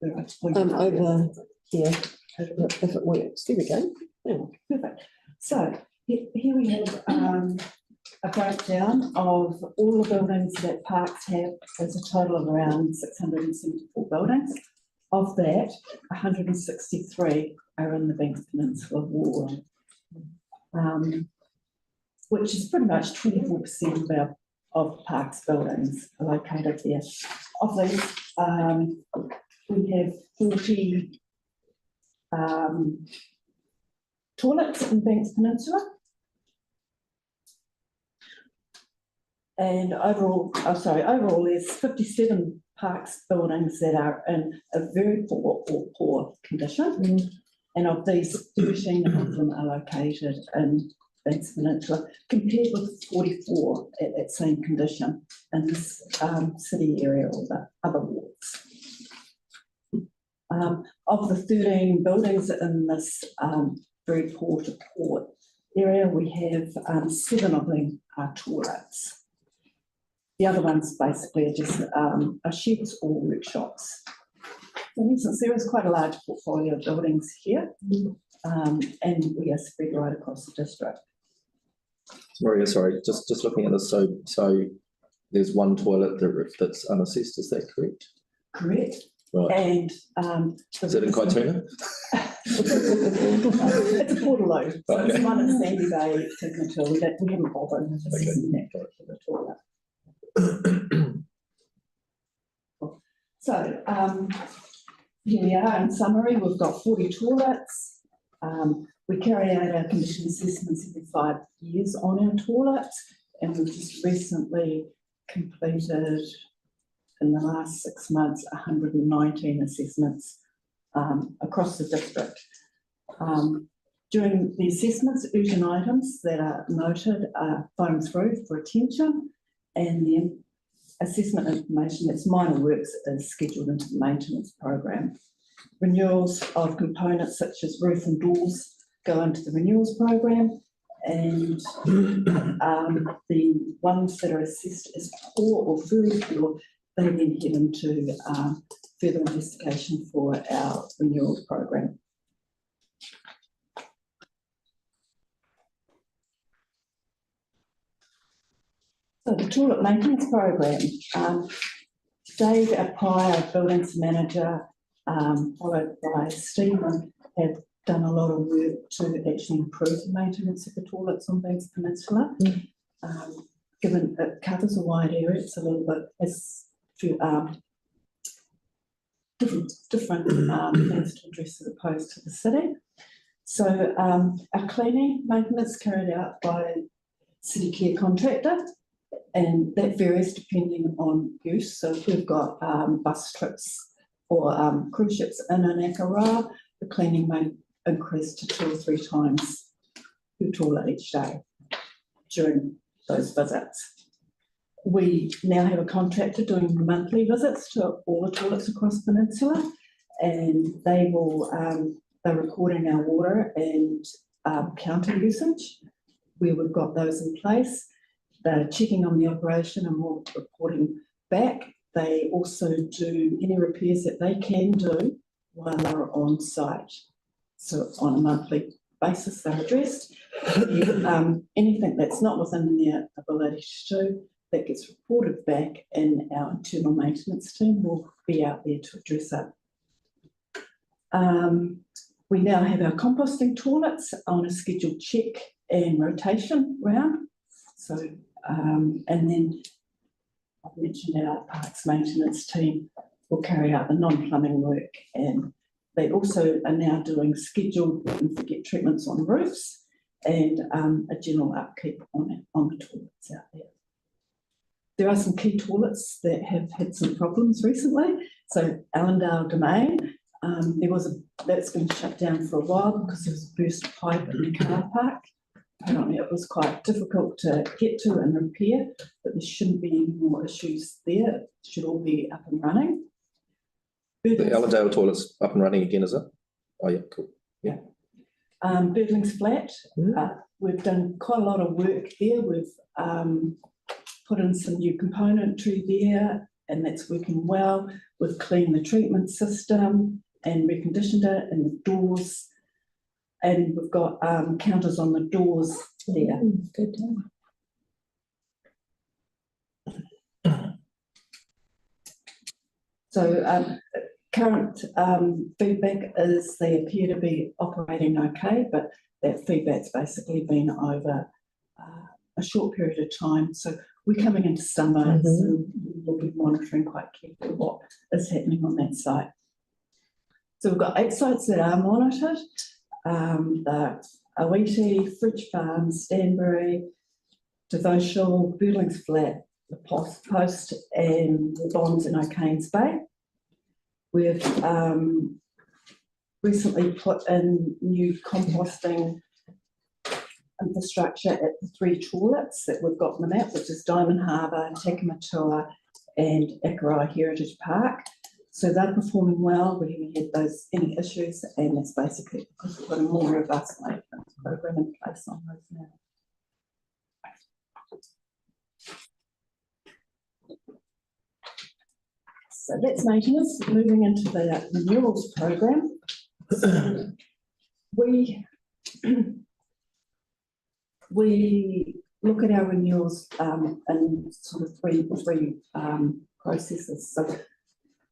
Over here, if it works. There we go. Yeah, perfect. So here we have a breakdown of all the buildings that parks have. There's a total of around 674 buildings. Of that, 163 are in the Banks Peninsula ward, which is pretty much 24% of parks buildings are located there. Of these, we have 40 toilets in Banks Peninsula. And overall there's 57 parks buildings that are in a very poor or poor condition. And of these, 13 of them are located in Banks Peninsula, compared with 44 at that same condition in this city area or the other wards. Of the 13 buildings in this very poor to poor area, we have 7 of them are toilets. The other ones basically are just are sheds or workshops. For instance, there is quite a large portfolio of buildings here, and we are spread right across the district. Maria, sorry, just looking at this, so there's one toilet that's unassessed, is that correct? Correct. Right. And is it in Kaituna? It's a portalo. So Okay. it's one in Sandy Bay, Peninsula. We haven't bothered assessing that particular toilet. So here we are in summary. We've got 40 toilets. We carry out our condition assessments every 5 years on our toilets, and we've just recently completed in the last 6 months 119 assessments across the district. During the assessments, urgent items that are noted are phoned through for attention, and the assessment information that's minor works is scheduled into the maintenance program. Renewals of components such as roof and doors go into the renewals program, and the ones that are assessed as poor or very poor, they then head into further investigation for our renewals program. So the toilet maintenance program, Dave, our prior buildings manager, followed by Stephen, have done a lot of work to actually improve the maintenance of the toilets on Banks Peninsula. Given it covers a wide area, it's a little bit as to different things to address as opposed to the city. So our cleaning maintenance carried out by city care contractor, and that varies depending on use. So if we've got bus trips or cruise ships in Anakara, the cleaning may increase to 2 or 3 times per toilet each day during those visits. We now have a contractor doing monthly visits to all the toilets across the peninsula, and they will, they're recording our water and counter usage where we've got those in place. They're checking on the operation and we're reporting back. They also do any repairs that they can do while they're on site. So on a monthly basis, they're addressed. Anything that's not within their ability to do, that gets reported back, and our internal maintenance team will be out there to address it. We now have our composting toilets on a scheduled check and rotation round. So, and then I've mentioned our parks maintenance team will carry out the non-plumbing work, and they also are now doing scheduled and forget treatments on roofs and a general upkeep on the toilets out there. There are some key toilets that have had some problems recently. So Allendale Domain, that's been shut down for a while because there was a burst pipe in the car park. Apparently it was quite difficult to get to and repair, but there shouldn't be any more issues there. It should all be up and running. The Allendale toilet's up and running again, is it? Oh yeah, cool. Yeah. Birdling's Flat, we've done quite a lot of work there. We've put in some new componentry there, and that's working well. We've cleaned the treatment system and reconditioned it, and the doors, and we've got counters on the doors there. Good. So current feedback is they appear to be operating okay, but that feedback's basically been over a short period of time. So we're coming into summer, so we'll be monitoring quite carefully what is happening on that site. So we've got 8 sites that are monitored. The Awiti, Fridge Farm, Stanbury, Devotional, Birdling's Flat, the Post and the Bonds in O'Kane's Bay. We've recently put in new composting infrastructure at the 3 toilets that we've got on the map, which is Diamond Harbour, Takamatua and Akarai Heritage Park. So they're performing well. We haven't had any issues, and that's basically because we've got a more robust maintenance program in place on those now. So that's maintenance. Moving into the renewals program. So we look at our renewals in sort of three processes. So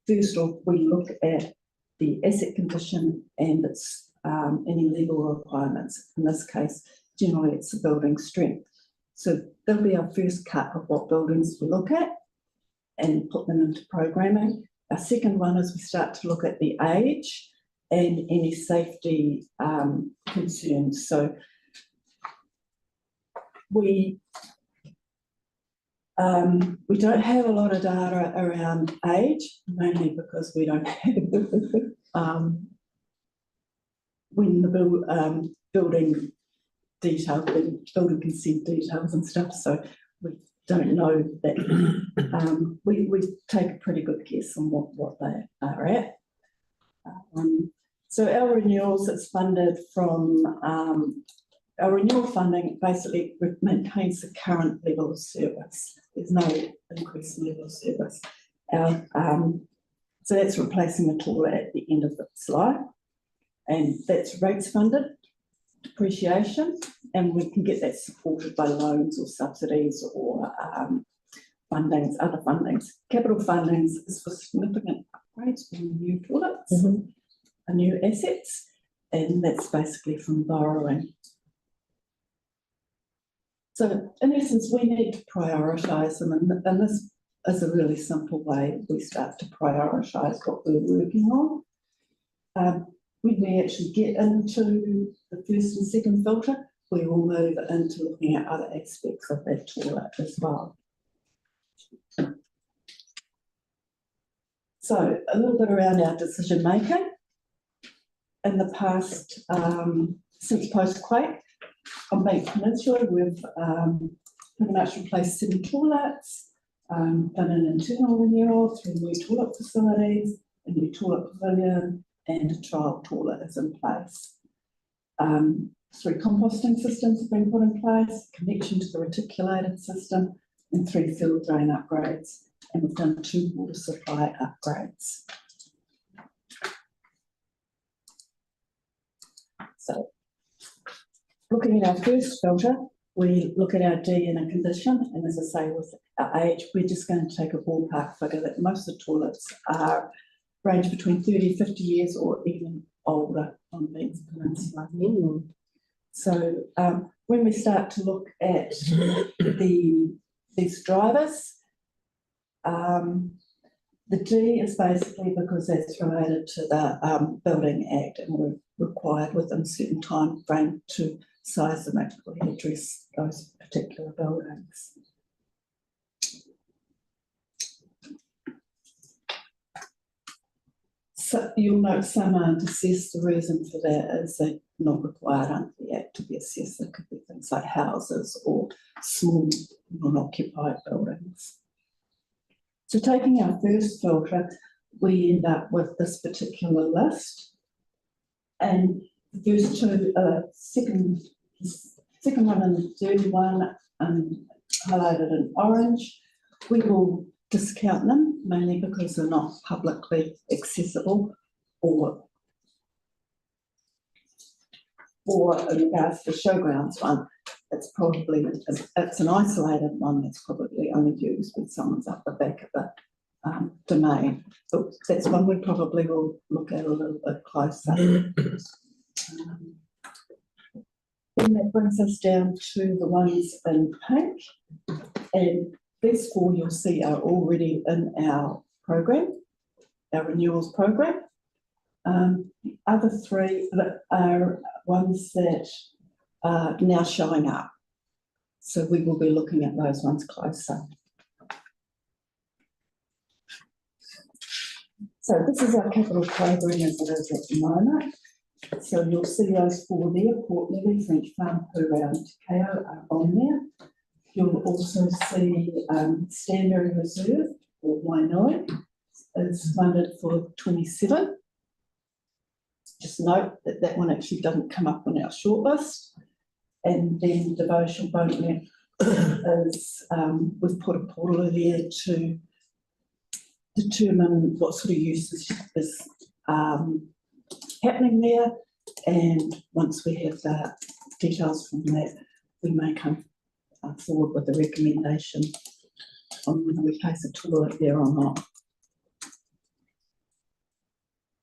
first off, we look at the asset condition and its any legal requirements. In this case, generally it's the building strength. So that'll be our first cut of what buildings we look at and put them into programming. Our second one is we start to look at the age and any safety concerns. So we don't have a lot of data around age, mainly because we don't have when the building detail, the building consent details and stuff. So we don't know that. We take a pretty good guess on what they are at. So our renewals, it's funded from our renewal funding basically maintains the current level of service. There's no increase in level of service. So that's replacing the toilet at the end of its life, and that's rates funded depreciation, and we can get that supported by loans or subsidies or fundings, other fundings. Capital fundings is for significant upgrades or new toilets, new assets, and that's basically from borrowing. So in essence, we need to prioritise them, and this is a really simple way we start to prioritise what we're working on. When we actually get into the first and second filter, we will move into looking at other aspects of that toilet as well. So a little bit around our decision making. In the past, since post-quake, on Peninsula, we've pretty much replaced 7 toilets, done an internal renewal, 3 new toilet facilities, a new toilet pavilion, and a trial toilet is in place. 3 composting systems have been put in place, connection to the reticulated system, and 3 field drain upgrades. And we've done 2 water supply upgrades. So, looking at our first filter, we look at our D in a condition, and as I say, with our age, we're just going to take a ballpark figure that most of the toilets are range between 30, 50 years or even older on the Peninsula. So when we start to look at these drivers, the D is basically because that's related to the Building Act, and we're required within a certain time frame to seismically address those particular buildings. So you'll note some aren't assessed. The reason for that is they're not required under the Act to be assessed. There could be things like houses or small non-occupied buildings. So taking our first filter, we end up with this particular list. And the first 2, second one and the third one highlighted in orange, we will discount them mainly because they're not publicly accessible, or in regards to the showgrounds one, it's an isolated one that's probably only used when someone's up the back of the domain. So that's one we probably will look at a little bit closer. Then that brings us down to the ones in pink, and these 4 you'll see are already in our program, our renewals program. The other 3 that are ones that are now showing up. So we will be looking at those ones closer. So this is our capital program as it is at the moment. So you'll see those 4 there, Port Levy, French Farm, Pooran and Takeo are on there. You'll also see Stanbury Reserve, or Wainui, is funded for 27. Just note that that one actually doesn't come up on our shortlist. And then Devotion Boatman is, we've put a portal there to determine what sort of usage is happening there. And once we have the details from that, we may come forward with a recommendation on whether we place a toilet there or not.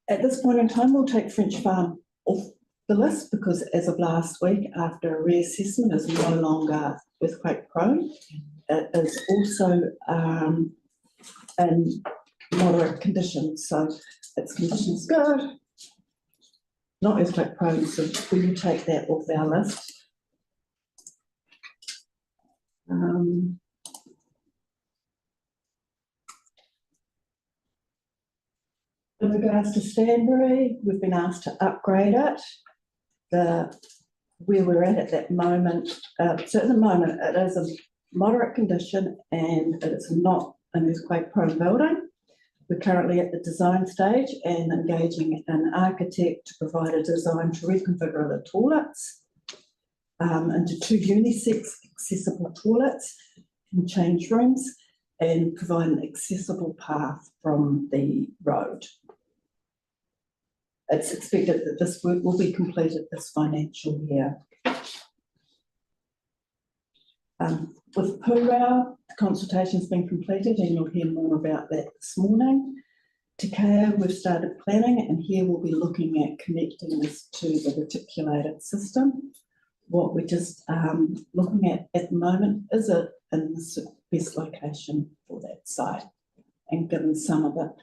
At this point in time, we'll take French Farm off the list because as of last week, after a reassessment, is no longer earthquake prone. It is also in moderate conditions, so its condition's good, not earthquake prone, so we will take that off our list. In regards to Stanbury, we've been asked to upgrade it. Where we're at that moment, so at the moment it is a moderate condition and it's not an earthquake prone building. We're currently at the design stage and engaging an architect to provide a design to reconfigure the toilets. into 2 unisex accessible toilets and change rooms, and provide an accessible path from the road. It's expected that this work will be completed this financial year. With Pūrao, the consultation's been completed and you'll hear more about that this morning. Te Kea, we've started planning, and here we'll be looking at connecting this to the reticulated system. What we're just looking at the moment is it in the best location for that site, and given some of the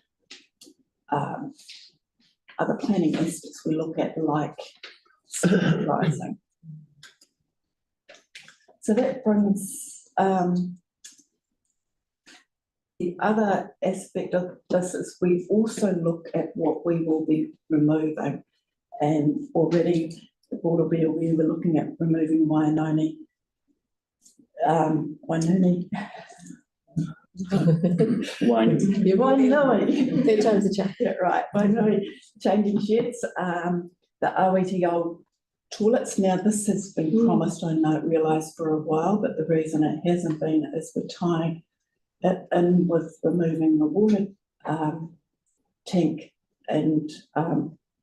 other planning aspects we look at, like rising. So that brings the other aspect of this is we also look at what we will be removing, and already the board will be aware we're looking at removing Wainoni. Wainoni. Third time's a charm. Yeah, right, Wainoni changing sheds, the Awiti old toilets. Now, this has been promised, I know, realised for a while, but the reason it hasn't been is we're tying it in with removing the water tank and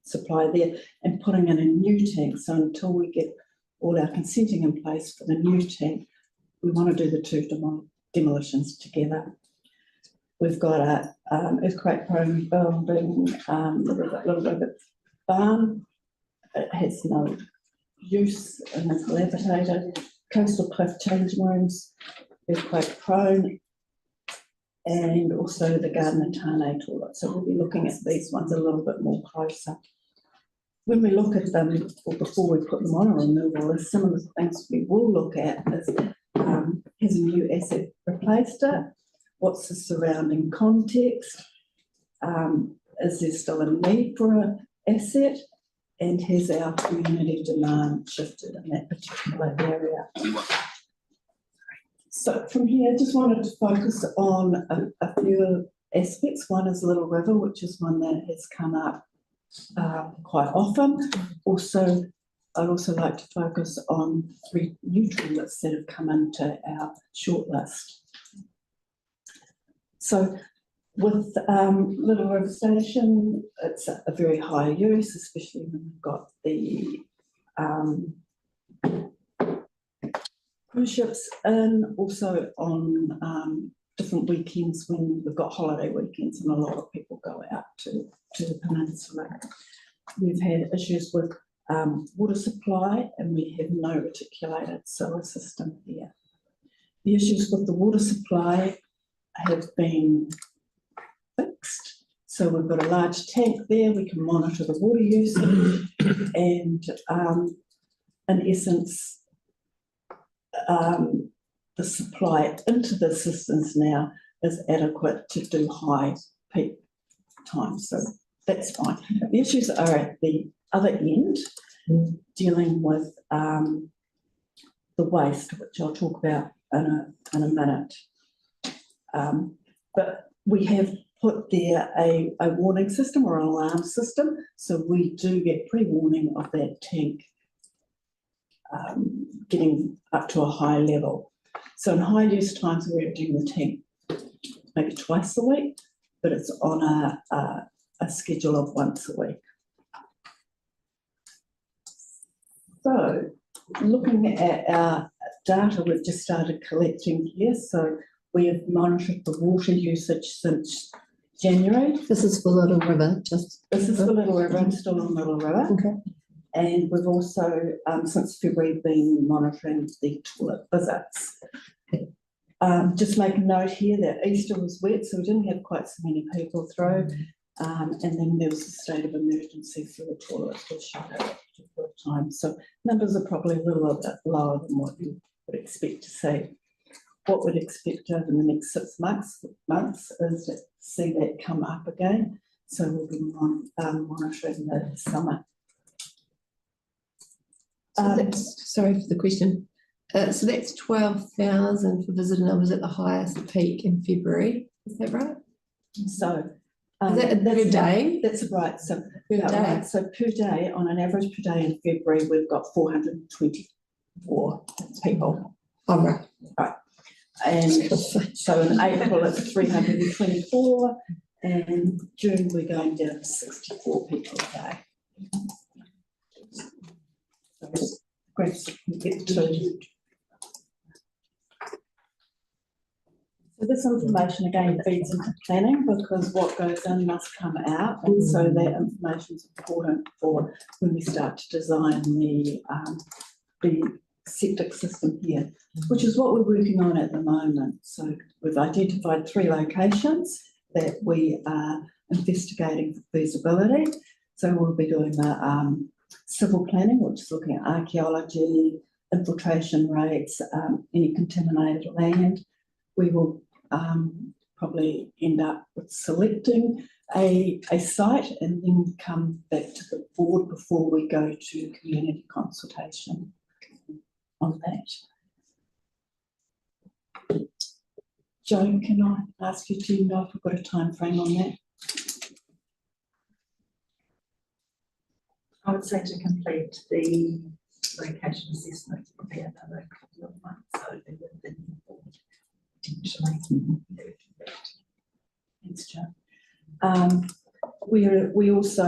supply there, and putting in a new tank. So until we get all our consenting in place for the new tank, we want to do the 2 demolitions together. We've got a earthquake-prone building, little bit barn. It has no use and is dilapidated. Coastal cliff changing rooms, earthquake-prone, and also the Garden Tane toilet. So we'll be looking at these ones a little bit more closer. When we look at them, or before we put them on a removal list, some of the things we will look at is, has a new asset replaced it? What's the surrounding context? Is there still a need for an asset? And has our community demand shifted in that particular area? So from here, I just wanted to focus on a few aspects. One is Little River, which is one that has come up quite often. Also, I'd also like to focus on 3 new toilets that have come into our shortlist. So with Little River Station, it's a very high use, especially when we've got the cruise ships in, also on different weekends when we've got holiday weekends and a lot of people go out to the Peninsula. We've had issues with water supply, and we have no reticulated sewer system here. The issues with the water supply have been fixed. So we've got a large tank there, we can monitor the water usage, and in essence, the supply into the systems now is adequate to do high peak times. So that's fine. The issues are at the other end, dealing with the waste, which I'll talk about in a minute. But we have put there a warning system or an alarm system, so we do get pre-warning of that tank getting up to a high level. So in high use times, we're emptying the tank maybe twice a week, but it's on a schedule of once a week. So looking at our data we've just started collecting here, so we have monitored the water usage since January. This is for Little River, This is for Little River, I'm still on Little River. Okay. And we've also, since February, been monitoring the toilet visits. Just make a note here that Easter was wet, so we didn't have quite so many people through. And then there was a state of emergency, so the toilets were shut at a particular time. So numbers are probably a little bit lower than what you would expect to see. What we'd expect over the next 6 months is to see that come up again. So we'll be monitoring the summer. Sorry for the question. So that's 12,000 for visitor numbers at the highest peak in February. Is that right? So is that per day? That's right. So per day. So per day, on an average per day in February, we've got 420 for people. All right. And so in April, it's 324, and June, we're going down to 64 people a day. So graphs you can get to. So this information again feeds into planning because what goes in must come out, and so that information is important for when we start to design the septic system here, which is what we're working on at the moment. So we've identified 3 locations that we are investigating for feasibility. So we'll be doing the civil planning, which is looking at archaeology, infiltration rates, any contaminated land. We will probably end up with selecting a site and then come back to the board before we go to community consultation on that. Joan, can I ask you to know if we've got a time frame on that? I would say to complete the location assessment would be another couple of months, so they would then potentially. Thanks, Joan. We also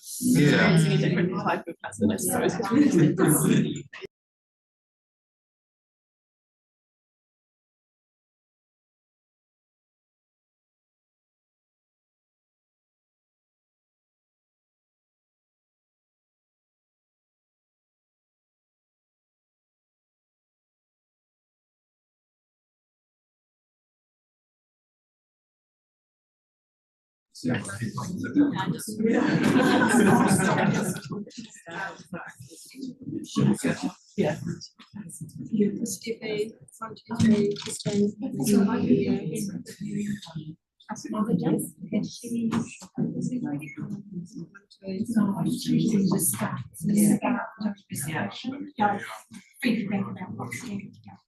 Experiencing a different type of hazardous, so it's yeah.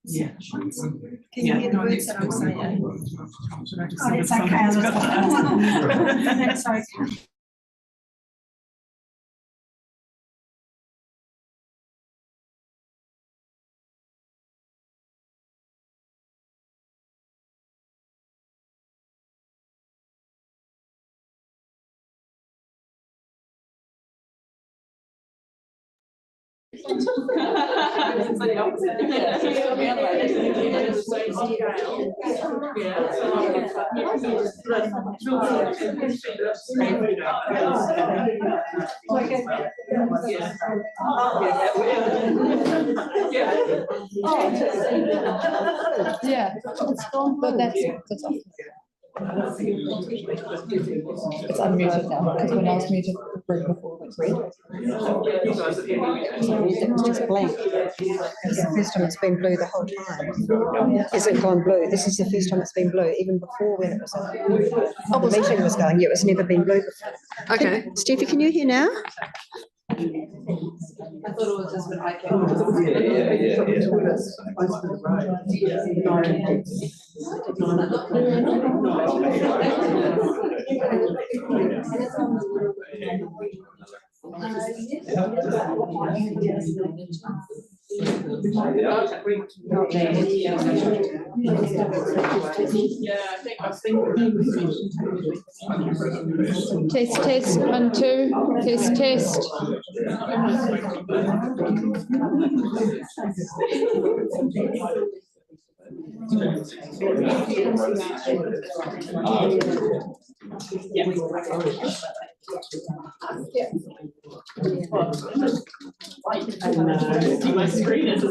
Yeah. Can you hear the words that I'm saying? Oh, it's okay. That's okay. Everybody else. Yeah. Yeah, but that's off. It's unmuted now, because when I was muted right before it went red. It was just blank. It's the first time it's been blue the whole time. It hasn't gone blue. This is the first time it's been blue, even before when it was the meeting was going. Yeah, it's never been blue before. Okay. Stevie, can you hear now? I thought it was just when I came. Test, test, 1, 2, test, test. My screen is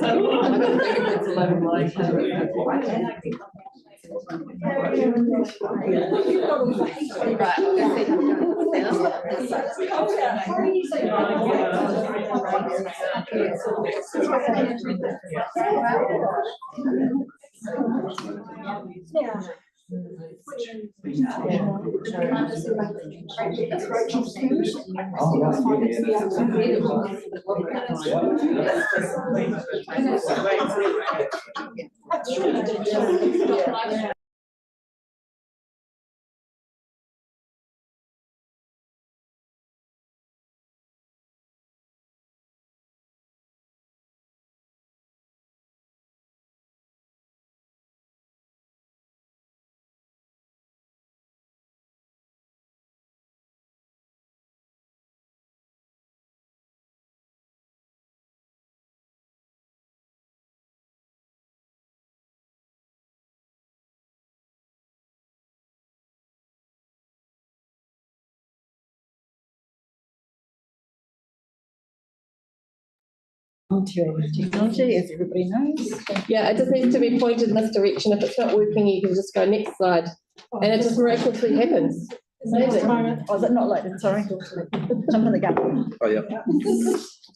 Onto technology, as everybody knows. Yeah, it just needs to be pointed in this direction. If it's not working, you can just go next slide. And it just miraculously happens. Amazing. Oh, is it not loaded? Sorry. Jump in the gun. Oh, yeah.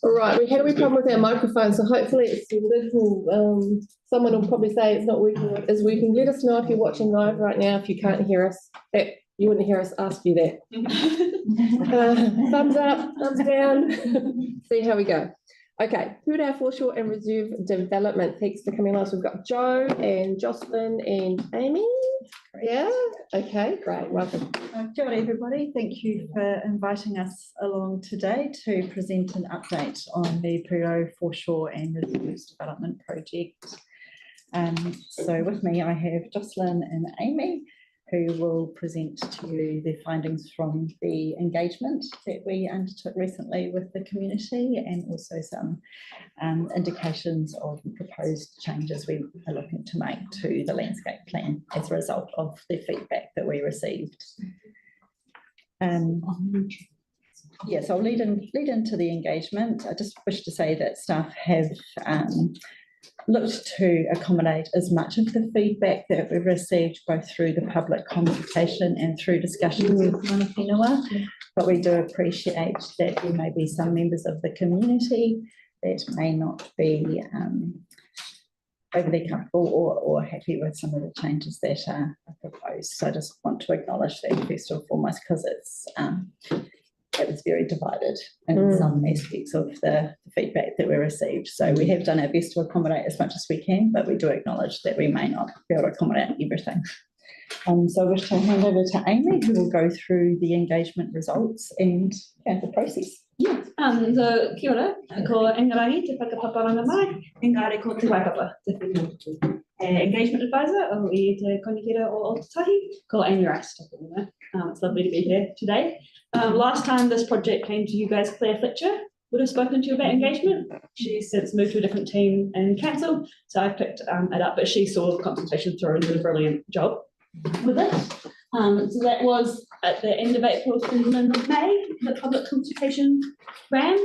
All right, we had a wee problem with our microphone, so hopefully it's little, someone will probably say it's not working, or it is working. Let us know if you're watching live right now, if you can't hear us. You wouldn't hear us ask you that. Thumbs up, thumbs down. See how we go. Okay, Pūrā Foreshore and Reserve Development. Thanks for coming along. So we've got Joe and Jocelyn and Amy. Yeah, okay, great, welcome. Kia ora everybody, thank you for inviting us along today to present an update on the Pūrā Foreshore and Reserve Development project. So with me I have Jocelyn and Amy, who will present to you the findings from the engagement that we undertook recently with the community, and also some indications of proposed changes we are looking to make to the landscape plan as a result of the feedback that we received. Yes, I'll lead into the engagement. I just wish to say that staff have looked to accommodate as much of the feedback that we've received, both through the public consultation and through discussions with mana whenua, but we do appreciate that there may be some members of the community that may not be overly comfortable or happy with some of the changes that are proposed. So I just want to acknowledge that first and foremost, because it was very divided in some aspects of the feedback that we received. So we have done our best to accommodate as much as we can, but we do acknowledge that we may not be able to accommodate everything. So I wish to hand over to Amy, who will go through the engagement results and the process. Yeah, so kia ora, ko Engarangi te whakapaparanga mai, engare ko te waipapa, te whenua. Engagement advisor o I te konitera o Ōtautahi, ko Amy Rice. It's lovely to be here today. Last time this project came to you guys, Claire Fletcher would have spoken to you about engagement. She's since moved to a different team in council, so I picked it up, but she saw consultation through and did a brilliant job with it. So that was at the end of April to the end of May, the public consultation ran.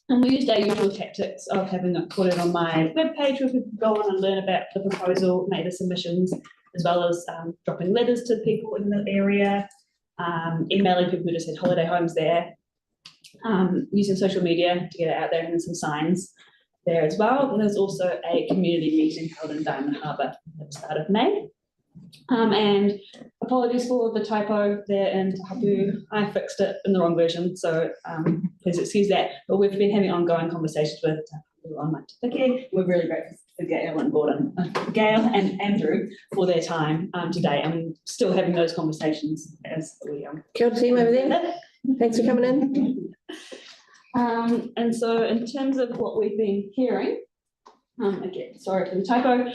And we used our usual tactics of having it put it on my webpage where people go on and learn about the proposal, make the submissions, as well as dropping letters to people in the area, emailing people who just had holiday homes there, using social media to get it out there, and then some signs there as well. And there's also a community meeting held in Diamond Harbour at the start of May. And apologies for the typo there in Tapu. I fixed it in the wrong version, so please excuse that. But we've been having ongoing conversations with Tapu on Pātaka. We're really grateful for Gail and Gordon, Gail and Andrew for their time today, and still having those conversations as we Kia ora team over there. Thanks for coming in. And so in terms of what we've been hearing, again, sorry for the typo,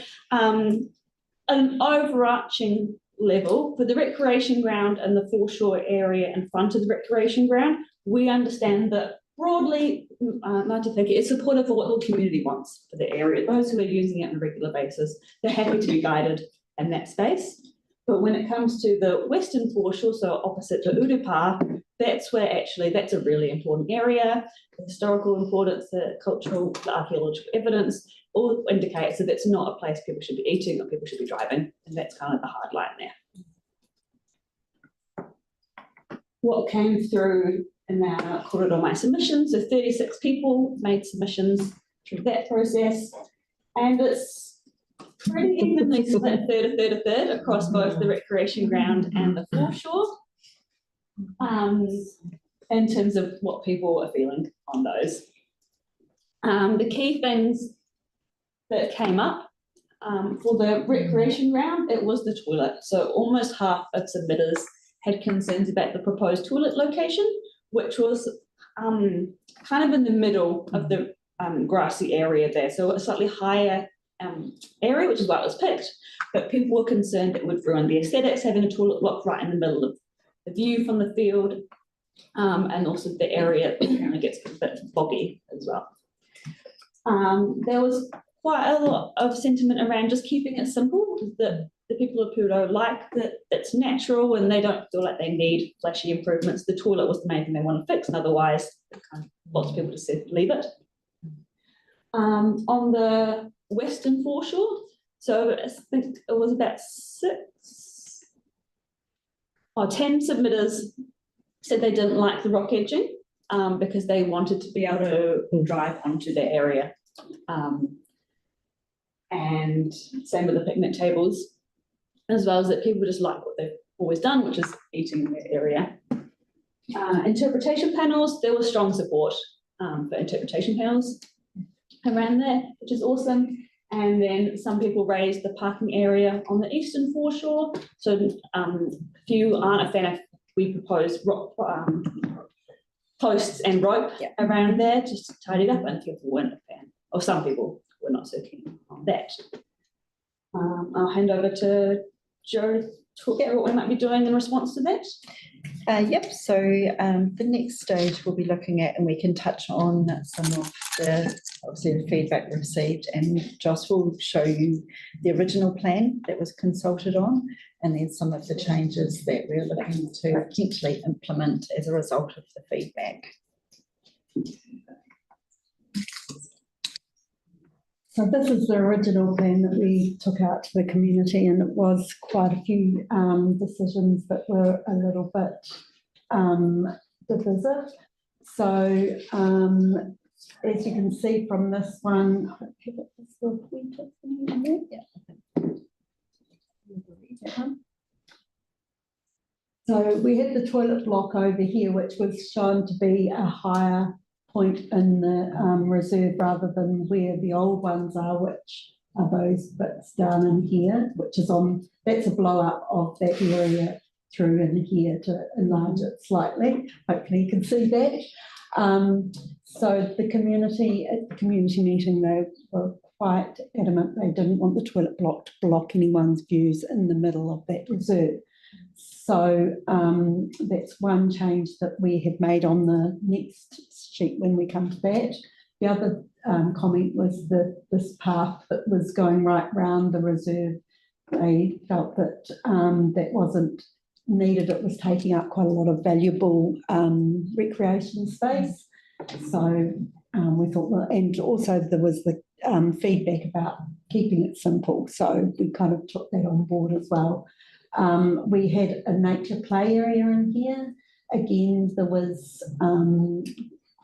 an overarching level for the recreation ground and the foreshore area in front of the recreation ground, we understand that broadly, Pātaka is supportive of what the community wants for the area. Those who are using it on a regular basis, they're happy to be guided in that space. But when it comes to the western foreshore, so opposite to Urupā, that's where actually that's a really important area. The historical importance, the cultural, the archaeological evidence all indicates that that's not a place people should be eating or people should be driving, and that's kind of the hard line there. What came through in our corridor my submissions, so 36 people made submissions through that process, and it's pretty evenly split, a third across both the recreation ground and the foreshore, in terms of what people are feeling on those. The key things that came up for the recreation ground, it was the toilet. So almost half of submitters had concerns about the proposed toilet location, which was kind of in the middle of the grassy area there. So a slightly higher area, which is why it was picked, but people were concerned it would ruin the aesthetics, having a toilet block right in the middle of the view from the field, and also the area apparently gets a bit boggy as well. There was quite a lot of sentiment around just keeping it simple, that the people of Puro like that it's natural and they don't feel like they need flashy improvements. The toilet was the main thing they want to fix, and otherwise lots of people just said leave it. On the western foreshore, so I think it was about 10 submitters said they didn't like the rock edging because they wanted to be able to drive onto the area. And same with the picnic tables, as well as that people just like what they've always done, which is eating in their area. Interpretation panels, there was strong support for interpretation panels around there, which is awesome. And then some people raised the parking area on the eastern foreshore. So if you aren't a fan of, we propose rock posts and rope around there just to tidy it up, and people weren't a fan, or some people were not so keen on that. I'll hand over to Jo to talk through what we might be doing in response to that. Yep, so the next stage we'll be looking at, and we can touch on some of the obviously the feedback we received, and Joss will show you the original plan that was consulted on, and then some of the changes that we're looking to potentially implement as a result of the feedback. So this is the original plan that we took out to the community, and it was quite a few decisions that were a little bit divisive. So as you can see from this one, so we had the toilet block over here, which was shown to be a higher point in the reserve rather than where the old ones are, which are those bits down in here, which is on, that's a blow up of that area through in here to enlarge it slightly. Hopefully you can see that. So the community, at the community meeting, they were quite adamant they didn't want the toilet block to block anyone's views in the middle of that reserve. So that's one change that we have made on the next sheet when we come to that. The other comment was that this path that was going right round the reserve, they felt that that wasn't needed. It was taking up quite a lot of valuable recreation space. So we thought, well, and also there was the feedback about keeping it simple. So we kind of took that on board as well. We had a nature play area in here. Again, there was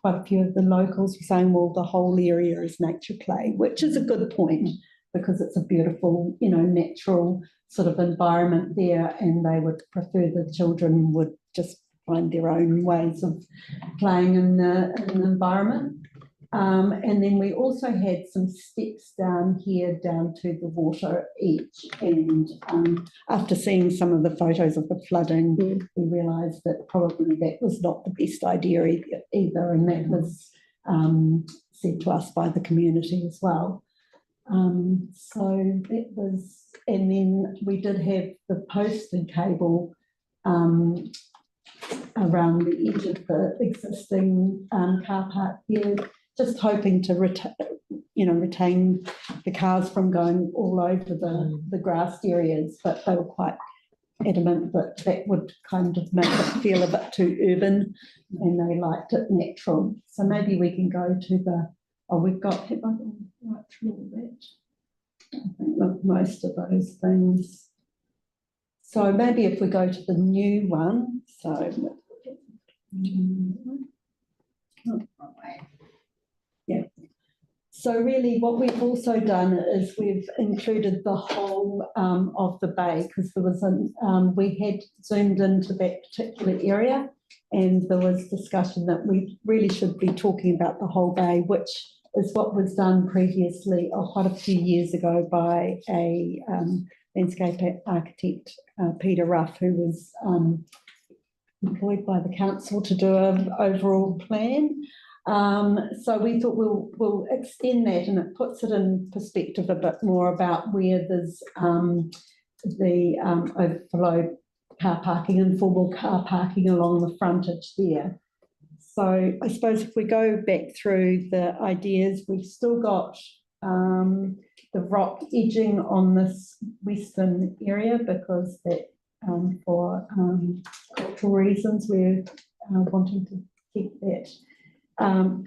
quite a few of the locals were saying, well, the whole area is nature play, which is a good point because it's a beautiful, you know, natural sort of environment there, and they would prefer the children would just find their own ways of playing in the environment. And then we also had some steps down here down to the water edge, and after seeing some of the photos of the flooding, we realised that probably that was not the best idea either, and that was said to us by the community as well. So that was, and then we did have the posted cable around the edge of the existing car park here, just hoping to retain the cars from going all over the grassed areas, but they were quite adamant that that would kind of make it feel a bit too urban, and they liked it natural. So maybe we can go to the, we've got, have I gone right through all that? I think look, most of those things. So maybe if we go to the new one, so yeah. So really what we've also done is we've included the whole of the bay, because there was we had zoomed into that particular area, and there was discussion that we really should be talking about the whole bay, which is what was done previously quite a few years ago by a landscape architect, Peter Ruff, who was employed by the council to do an overall plan. So we thought we'll extend that, and it puts it in perspective a bit more about where there's the overflow car parking, informal car parking along the frontage there. So I suppose if we go back through the ideas, we've still got the rock edging on this western area, because that for cultural reasons we're wanting to keep that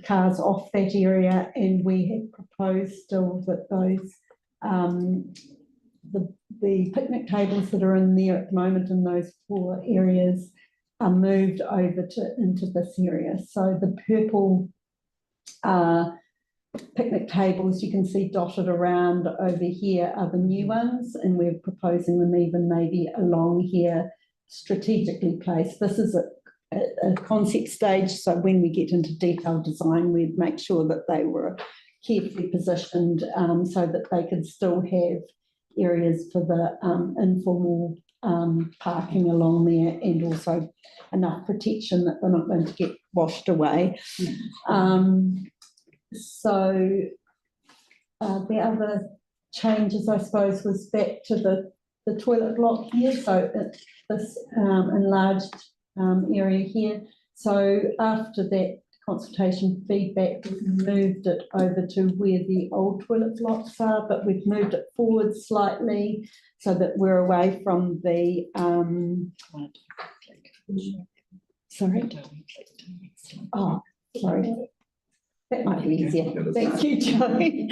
cars off that area, and we had proposed still that those the picnic tables that are in there at the moment in those 4 areas are moved over into this area. So the purple picnic tables you can see dotted around over here are the new ones, and we're proposing them even maybe along here, strategically placed. This is a concept stage, so when we get into detailed design, we'd make sure that they were carefully positioned so that they could still have areas for the informal parking along there, and also enough protection that they're not going to get washed away. So the other changes, I suppose, was back to the toilet block here, so this enlarged area here. So after that consultation feedback, we've moved it over to where the old toilet blocks are, but we've moved it forward slightly so that we're away from the sorry. Oh, sorry. That might be easier. Thank you, Joey.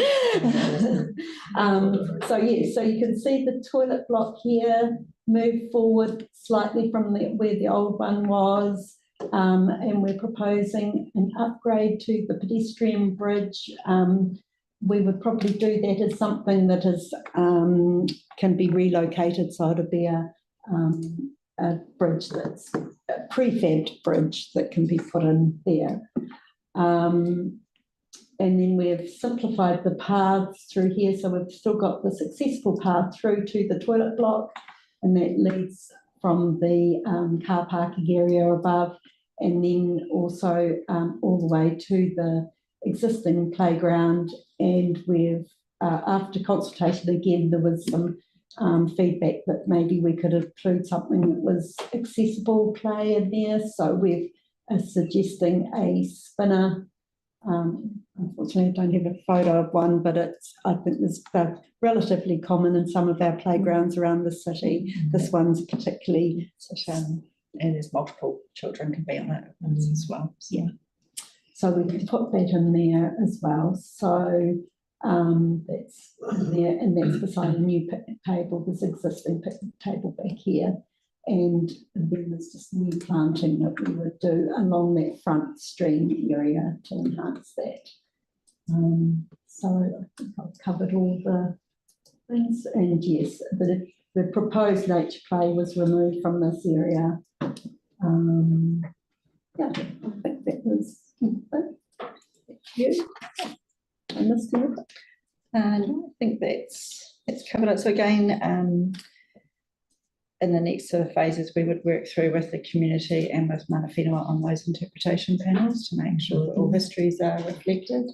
So yeah, so you can see the toilet block here, move forward slightly from where the old one was, and we're proposing an upgrade to the pedestrian bridge. We would probably do that as something that is can be relocated, so it'll be a bridge that's a prefabbed bridge that can be put in there. And then we've simplified the paths through here, so we've still got this accessible path through to the toilet block, and that leads from the car parking area above, and then also all the way to the existing playground. And we've, after consultation again, there was some feedback that maybe we could include something that was accessible play in there, so we've suggesting a spinner. Unfortunately, I don't have a photo of one, but I think they're relatively common in some of our playgrounds around the city. This one's particularly, and there's multiple children can be on it as well. yeah. So we can put that in there as well. So that's there, and that's beside a new picnic table. There's existing picnic table back here. And then there's just new planting that we would do along that front stream area to enhance that. So I think I've covered all the things. And yes, the proposed nature play was removed from this area. Yeah, I think that was it. Thank you. I missed it. And I think that's covered it. So again, in the next sort of phases, we would work through with the community and with mana whenua on those interpretation panels to make sure that all histories are reflected,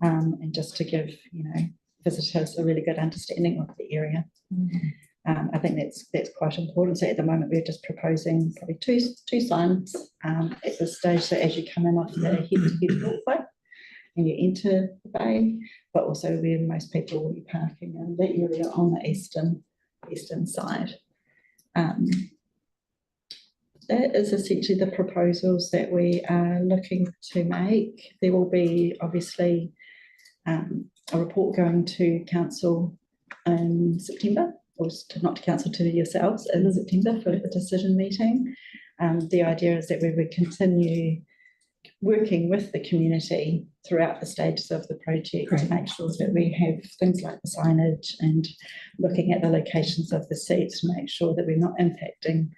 and just to give, you know, visitors a really good understanding of the area. I think that's quite important. So at the moment, we're just proposing probably two signs at this stage. So as you come in off the head-to-head walkway and you enter the bay, but also where most people will be parking in the area on the eastern side. That is essentially the proposals that we are looking to make. There will be obviously a report going to council in September, or not to council, to yourselves in September for the decision meeting. The idea is that we would continue working with the community throughout the stages of the project to make sure that we have things like the signage and looking at the locations of the seats to make sure that we're not impacting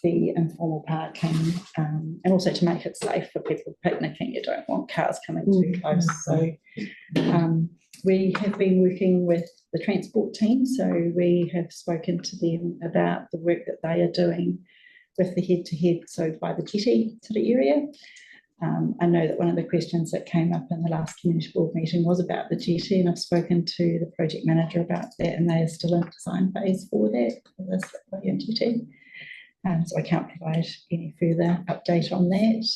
the informal parking, and also to make it safe for people picnicking. You don't want cars coming too close. So we have been working with the transport team, so we have spoken to them about the work that they are doing with the head-to-head, so by the jetty sort of area. I know that one of the questions that came up in the last community board meeting was about the jetty, and I've spoken to the project manager about that, and they are still in design phase for that, for this jetty. So I can't provide any further update on that.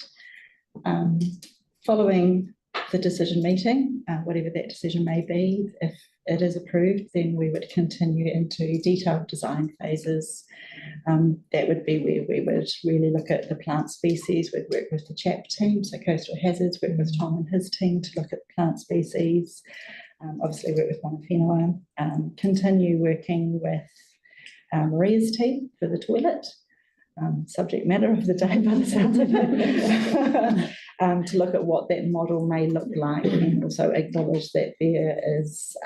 Following the decision meeting, whatever that decision may be, if it is approved, then we would continue into detailed design phases. That would be where we would really look at the plant species. We'd work with the CHAP team, so Coastal Hazards, work with Tom and his team to look at the plant species. Obviously work with mana whenua, continue working with Maria's team for the toilet. Subject matter of the day by the sounds of it, to look at what that model may look like, and also acknowledge that there is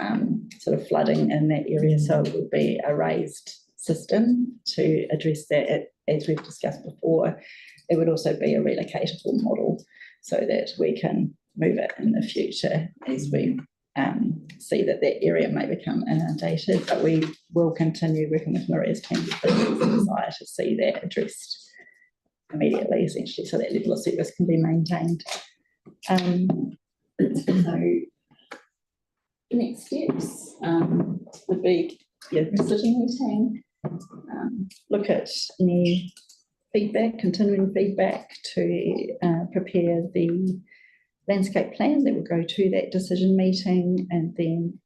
sort of flooding in that area, so it will be a raised system to address that. As we've discussed before, it would also be a relocatable model so that we can move it in the future as we see that area may become inundated, but we will continue working with Maria's team to see that addressed immediately, essentially, so that level of service can be maintained. So the next steps would be decision meeting, look at any feedback, continuing feedback to prepare the landscape plan that will go to that decision meeting, and then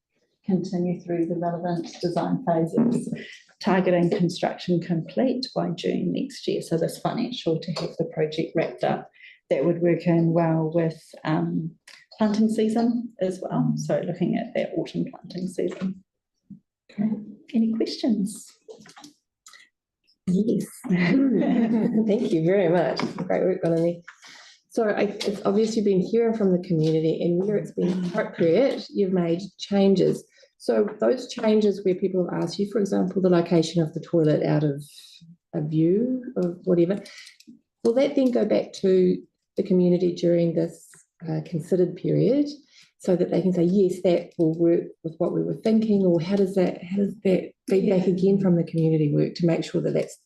continue through the relevant design phases, targeting construction complete by June next year. So this financial to have the project wrapped up. That would work in well with planting season as well. So looking at that autumn planting season. Okay. Any questions? Yes. Thank you very much. Great work, Melanie. So it's obvious you've been hearing from the community, and where it's been appropriate, you've made changes. So those changes where people have asked you, for example, the location of the toilet out of a view of whatever, will that then go back to the community during this considered period so that they can say, yes, that will work with what we were thinking? Or how does that feedback again from the community work to make sure that that's,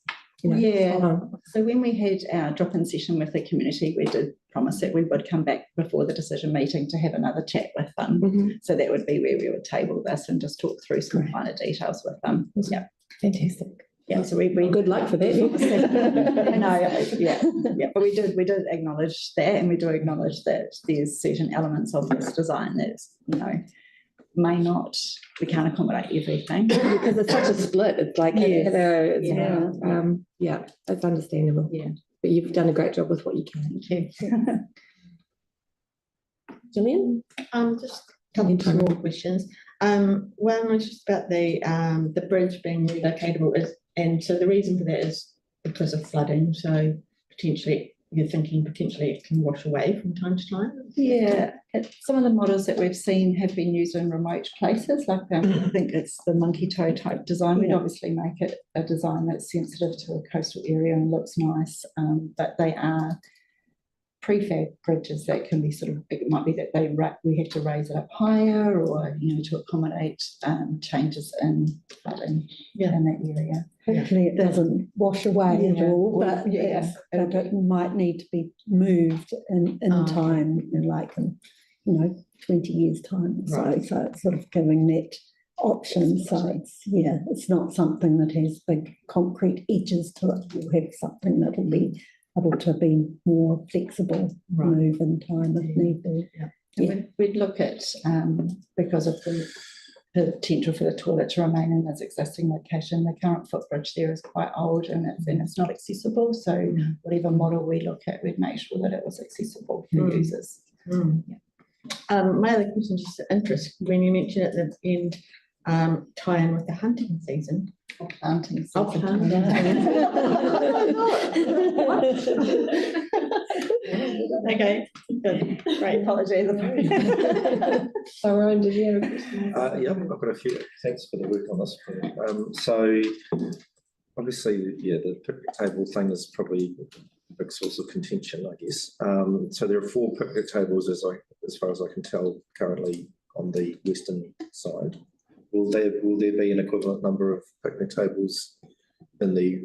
you know, so when we had our drop-in session with the community, we did promise that we would come back before the decision meeting to have another chat with them. So that would be where we would table this and just talk through some finer details with them. Yeah, fantastic. Yeah, so we Good luck for that. but we did acknowledge that, and we do acknowledge that there's certain elements of this design that, we can't accommodate everything. Because it's such a split, it's like, it's understandable. Yeah. But you've done a great job with what you can. Thank you. Gillian? Just a couple of small questions. One was just about the bridge being relocatable and so the reason for that is because of flooding, so you're thinking potentially it can wash away from time to time? Yeah, some of the models that we've seen have been used in remote places, like I think it's the monkey toe type design. We'd obviously make it a design that's sensitive to a coastal area and looks nice, but they are prefab bridges that can be it might be that we have to raise it up higher or, to accommodate changes in flooding in that area. Hopefully it doesn't wash away at all, but it might need to be moved in time, like in 20 years time. So it's sort of giving that option. So it's not something that has big concrete edges to it. We'll have something that will be able to be more flexible, move in time if need be. We'd look at, because of the potential for the toilet to remain in its existing location, the current footbridge there is quite old and it's not accessible. So whatever model we look at, we'd make sure that it was accessible for users. My other question, just interest, when you mentioned at the end, tie in with the hunting season. Planting season. Okay, good. Great, apologies. Ryan, did you have a question? I've got a few. Thanks for the work on this. So obviously, the picnic table thing is probably a big source of contention, I guess. So there are 4 picnic tables, as far as I can tell, currently on the western side. Will there be an equivalent number of picnic tables in the?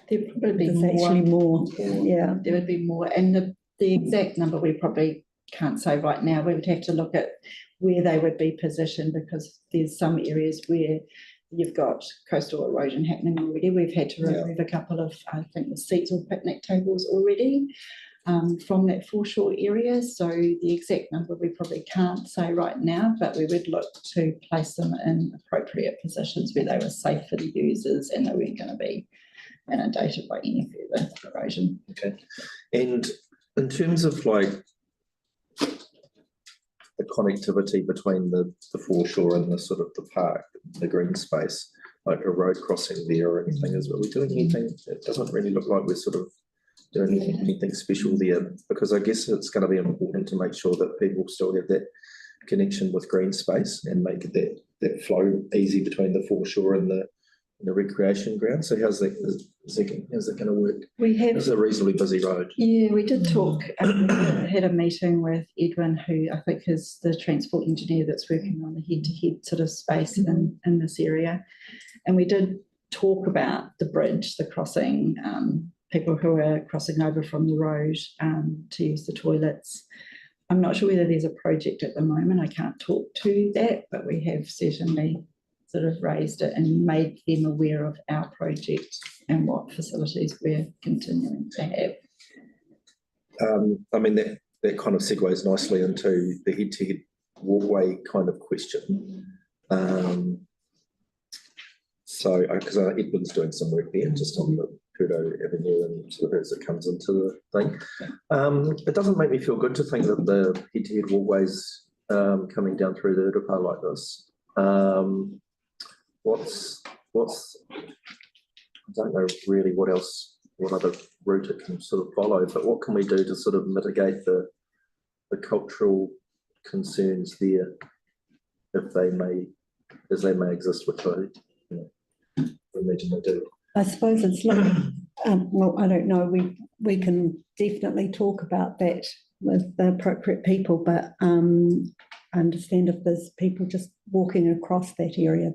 There'd probably be actually more. Yeah, there would be more, and the exact number we probably can't say right now. We would have to look at where they would be positioned, because there's some areas where you've got coastal erosion happening already. We've had to remove a couple of, I think, the seats or picnic tables already from that foreshore area. So the exact number we probably can't say right now, but we would look to place them in appropriate positions where they were safe for the users and they weren't going to be inundated by any further erosion. Okay. And in terms of the connectivity between the foreshore and the sort of the park, the green space, like a road crossing there or anything, are we doing anything? It doesn't really look like we're sort of doing anything special there, because I guess it's going to be important to make sure that people still have that connection with green space and make that flow easy between the foreshore and the recreation ground. So how's that going to work? It's a reasonably busy road. Yeah, we did talk, had a meeting with Edwin, who I think is the transport engineer that's working on the head-to-head sort of space in this area. And we did talk about the bridge, the crossing, people who are crossing over from the road to use the toilets. I'm not sure whether there's a project at the moment. I can't talk to that, but we have certainly sort of raised it and made them aware of our project and what facilities we're continuing to have. I mean, that kind of segues nicely into the head-to-head walkway kind of question. So, because Edwin's doing some work there just on the Kudo Avenue and sort of as it comes into the thing. It doesn't make me feel good to think that the head-to-head walkways coming down through the Urupa like this. What's I don't know really what other route it can sort of follow, but what can we do to sort of mitigate the cultural concerns there, if they may exist with the region they do? I suppose it's like, well, I don't know, we can definitely talk about that with the appropriate people, but I understand if there's people just walking across that area,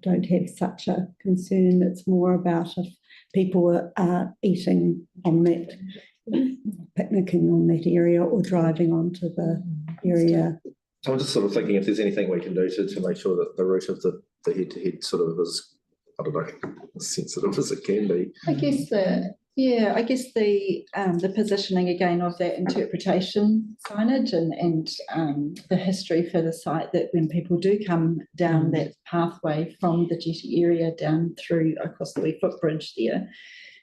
don't have such a concern. It's more about if people are eating on that, picnicking on that area or driving onto the area. So I'm just sort of thinking if there's anything we can do to make sure that the route of the head-to-head sort of is I don't know, as sensitive as it can be. I guess the positioning again of that interpretation signage and the history for the site, that when people do come down that pathway from the jetty area down through across the wee footbridge there,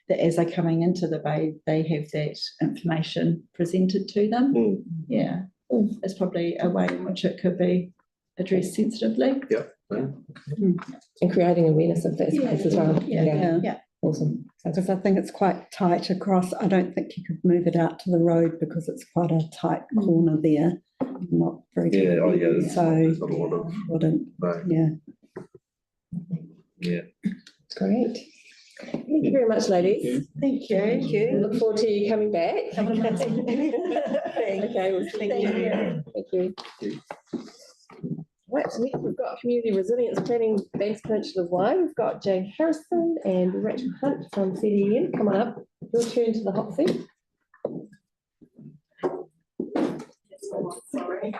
that as they're coming into the bay, they have that information presented to them. Yeah, it's probably a way in which it could be addressed sensitively. Yeah. And creating awareness of that space as well. Yeah. Awesome. Because I think it's quite tight across. I don't think you could move it out to the road because it's quite a tight corner there. Not very good. Yeah, oh yeah. So There's not a lot of, wouldn't, no. yeah. Yeah. Great. Thank you very much, ladies. Thank you. Thank you. Look forward to you coming back. Okay, Okay, well, thank you. Thank you. Right, so next we've got Community Resilience Planning Banks Peninsula Wide. We've got Jane Harrison and Rachel Hunt from CDM. Come on up. Your turn to the hot seat. Sorry.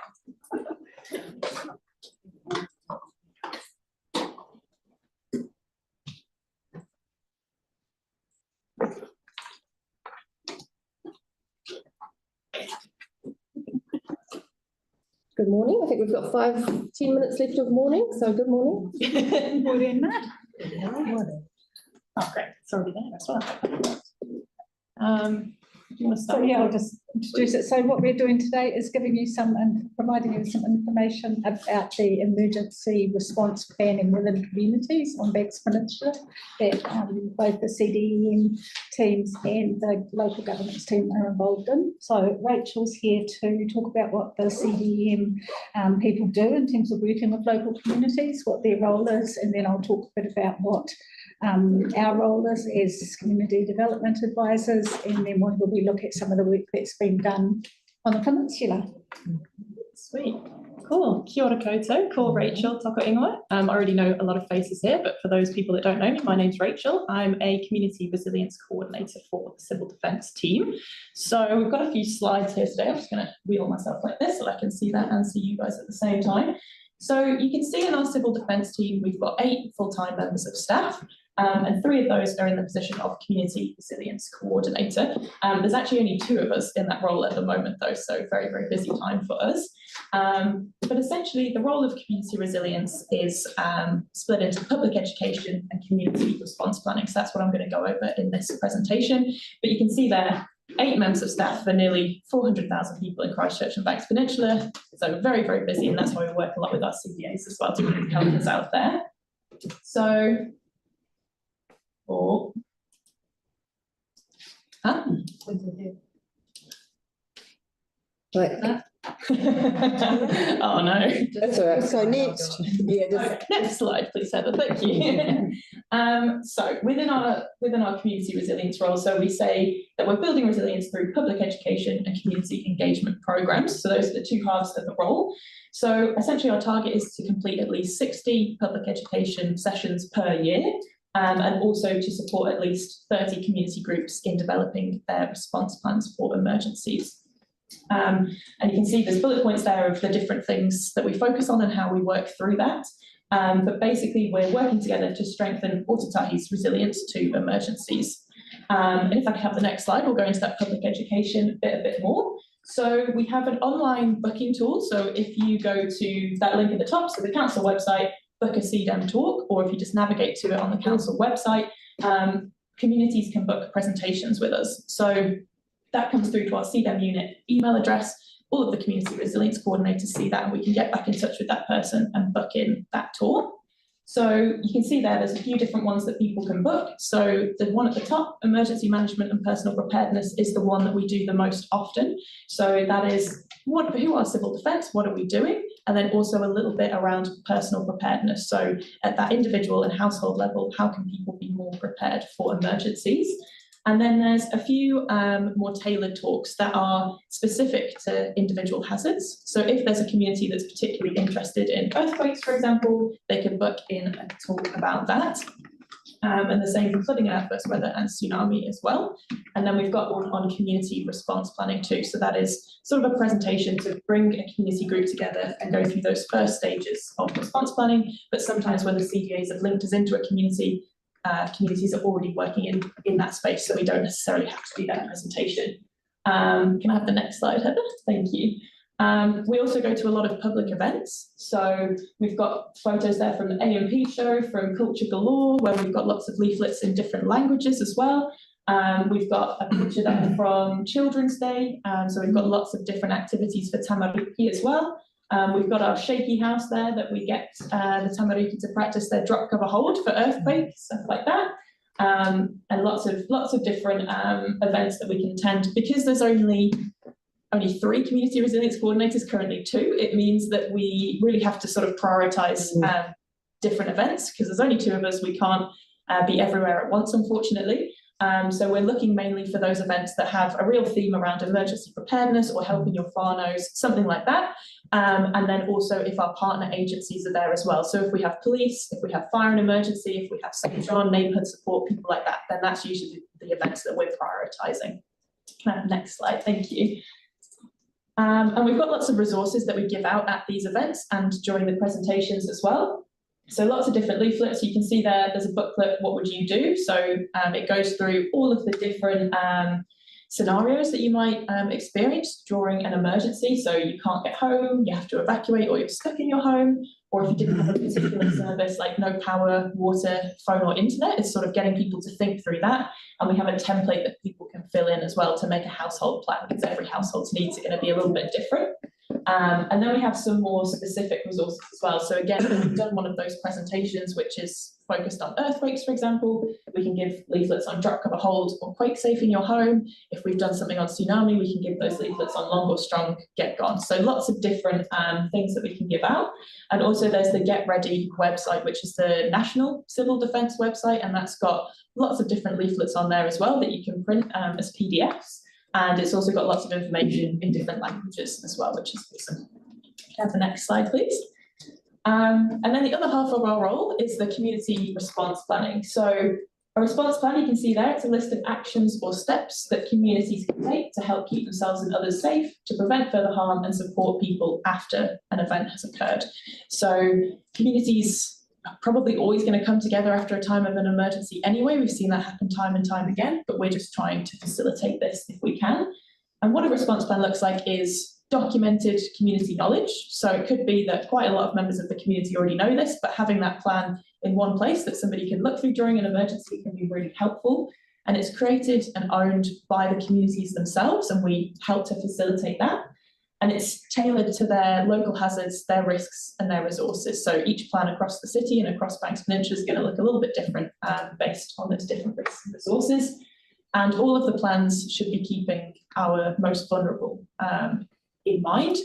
Good morning. I think we've got 5-10 minutes left of morning, so good morning. Good morning, Matt. Oh, great. It's already there as well. Do you want to start? So yeah, I'll just introduce it. So what we're doing today is giving you some and providing you some information about the emergency response planning within communities on Banks Peninsula that both the CDEM teams and the local governance team are involved in. So Rachel's here to talk about what the CDEM people do in terms of working with local communities, what their role is, and then I'll talk a bit about what our role is as community development advisors, and then we'll look at some of the work that's been done on the peninsula. Sweet, cool. Kia ora koutou, call Rachel Toko Ingoa. I already know a lot of faces here, but for those people that don't know me, my name's Rachel. I'm a community resilience coordinator for the civil defence team. So we've got a few slides here today. I'm just going to wheel myself like this so I can see that and see you guys at the same time. So you can see in our civil defence team, we've got 8 full-time members of staff. And 3 of those are in the position of community resilience coordinator. There's actually only 2 of us in that role at the moment though, so very, very busy time for us. But essentially the role of community resilience is split into public education and community response planning. So that's what I'm going to go over in this presentation. But you can see there, 8 members of staff for nearly 400,000 people in Christchurch and Banks Peninsula. So very, very busy, and that's why we work a lot with our CVAs as well to really help us out there. So, Like that. Oh no. That's all right. So next. Yeah, next slide, please, Heather. Thank you. So within our community resilience role, so we say that we're building resilience through public education and community engagement programs. So those are the 2 halves of the role. So essentially our target is to complete at least 60 public education sessions per year. And also to support at least 30 community groups in developing their response plans for emergencies. And you can see there's bullet points there of the different things that we focus on and how we work through that. But basically we're working together to strengthen Ōtautahi's resilience to emergencies. And if I can have the next slide, we'll go into that public education bit a bit more. So we have an online booking tool. So if you go to that link at the top, so the council website, book a CDEM talk, or if you just navigate to it on the council website, communities can book presentations with us. So that comes through to our CDEM unit email address. All of the community resilience coordinators see that, and we can get back in touch with that person and book in that tour. So you can see there's a few different ones that people can book. So the one at the top, emergency management and personal preparedness, is the one that we do the most often. So that is who are civil defence, what are we doing? And then also a little bit around personal preparedness. So at that individual and household level, how can people be more prepared for emergencies? And then there's a few more tailored talks that are specific to individual hazards. So if there's a community that's particularly interested in earthquakes, for example, they can book in a talk about that. and the same for flooding and adverse weather and tsunami as well. And then we've got one on community response planning too. So that is sort of a presentation to bring a community group together and go through those first stages of response planning. But sometimes when the CDAs have linked us into a community, communities are already working in that space, so we don't necessarily have to do that presentation. Can I have the next slide, Heather? Thank you. We also go to a lot of public events. So we've got photos there from the AMP show, from Culture Galore, where we've got lots of leaflets in different languages as well. We've got a picture there from Children's Day. So we've got lots of different activities for tamariki as well. We've got our shaky house there that we get the tamariki to practice their drop cover hold for earthquakes, stuff like that. And lots of different events that we can attend. Because there's only 3 community resilience coordinators, currently 2, it means that we really have to sort of prioritise different events, because there's only 2 of us. We can't be everywhere at once, unfortunately. So we're looking mainly for those events that have a real theme around emergency preparedness or helping your whānaus, something like that. And then also if our partner agencies are there as well. So if we have police, if we have fire and emergency, if we have St John, neighbourhood support, people like that, then that's usually the events that we're prioritising. Next slide, thank you. And we've got lots of resources that we give out at these events and during the presentations as well. So lots of different leaflets. You can see there's a booklet, What Would You Do? So it goes through all of the different scenarios that you might experience during an emergency. So you can't get home, you have to evacuate, or you're stuck in your home, or if you didn't have a particular service like no power, water, phone or internet, it's sort of getting people to think through that. And we have a template that people can fill in as well to make a household plan, because every household's needs are going to be a little bit different. And then we have some more specific resources as well. So again, we've done one of those presentations, which is focused on earthquakes, for example. We can give leaflets on drop cover hold or quake safe in your home. If we've done something on tsunami, we can give those leaflets on long or strong, get gone. So lots of different things that we can give out. And also there's the Get Ready website, which is the National Civil Defence website. And that's got lots of different leaflets on there as well that you can print as PDFs. And it's also got lots of information in different languages as well, which is awesome. Can I have the next slide, please? And then the other half of our role is the community response planning. So a response plan, you can see there, it's a list of actions or steps that communities can take to help keep themselves and others safe, to prevent further harm and support people after an event has occurred. So communities are probably always going to come together after a time of an emergency anyway. We've seen that happen time and time again, but we're just trying to facilitate this if we can. And what a response plan looks like is documented community knowledge. So it could be that quite a lot of members of the community already know this, but having that plan in one place that somebody can look through during an emergency can be really helpful. And it's created and owned by the communities themselves, and we help to facilitate that. And it's tailored to their local hazards, their risks and their resources. So each plan across the city and across Banks Peninsula is going to look a little bit different based on those different risks and resources. And all of the plans should be keeping our most vulnerable in mind,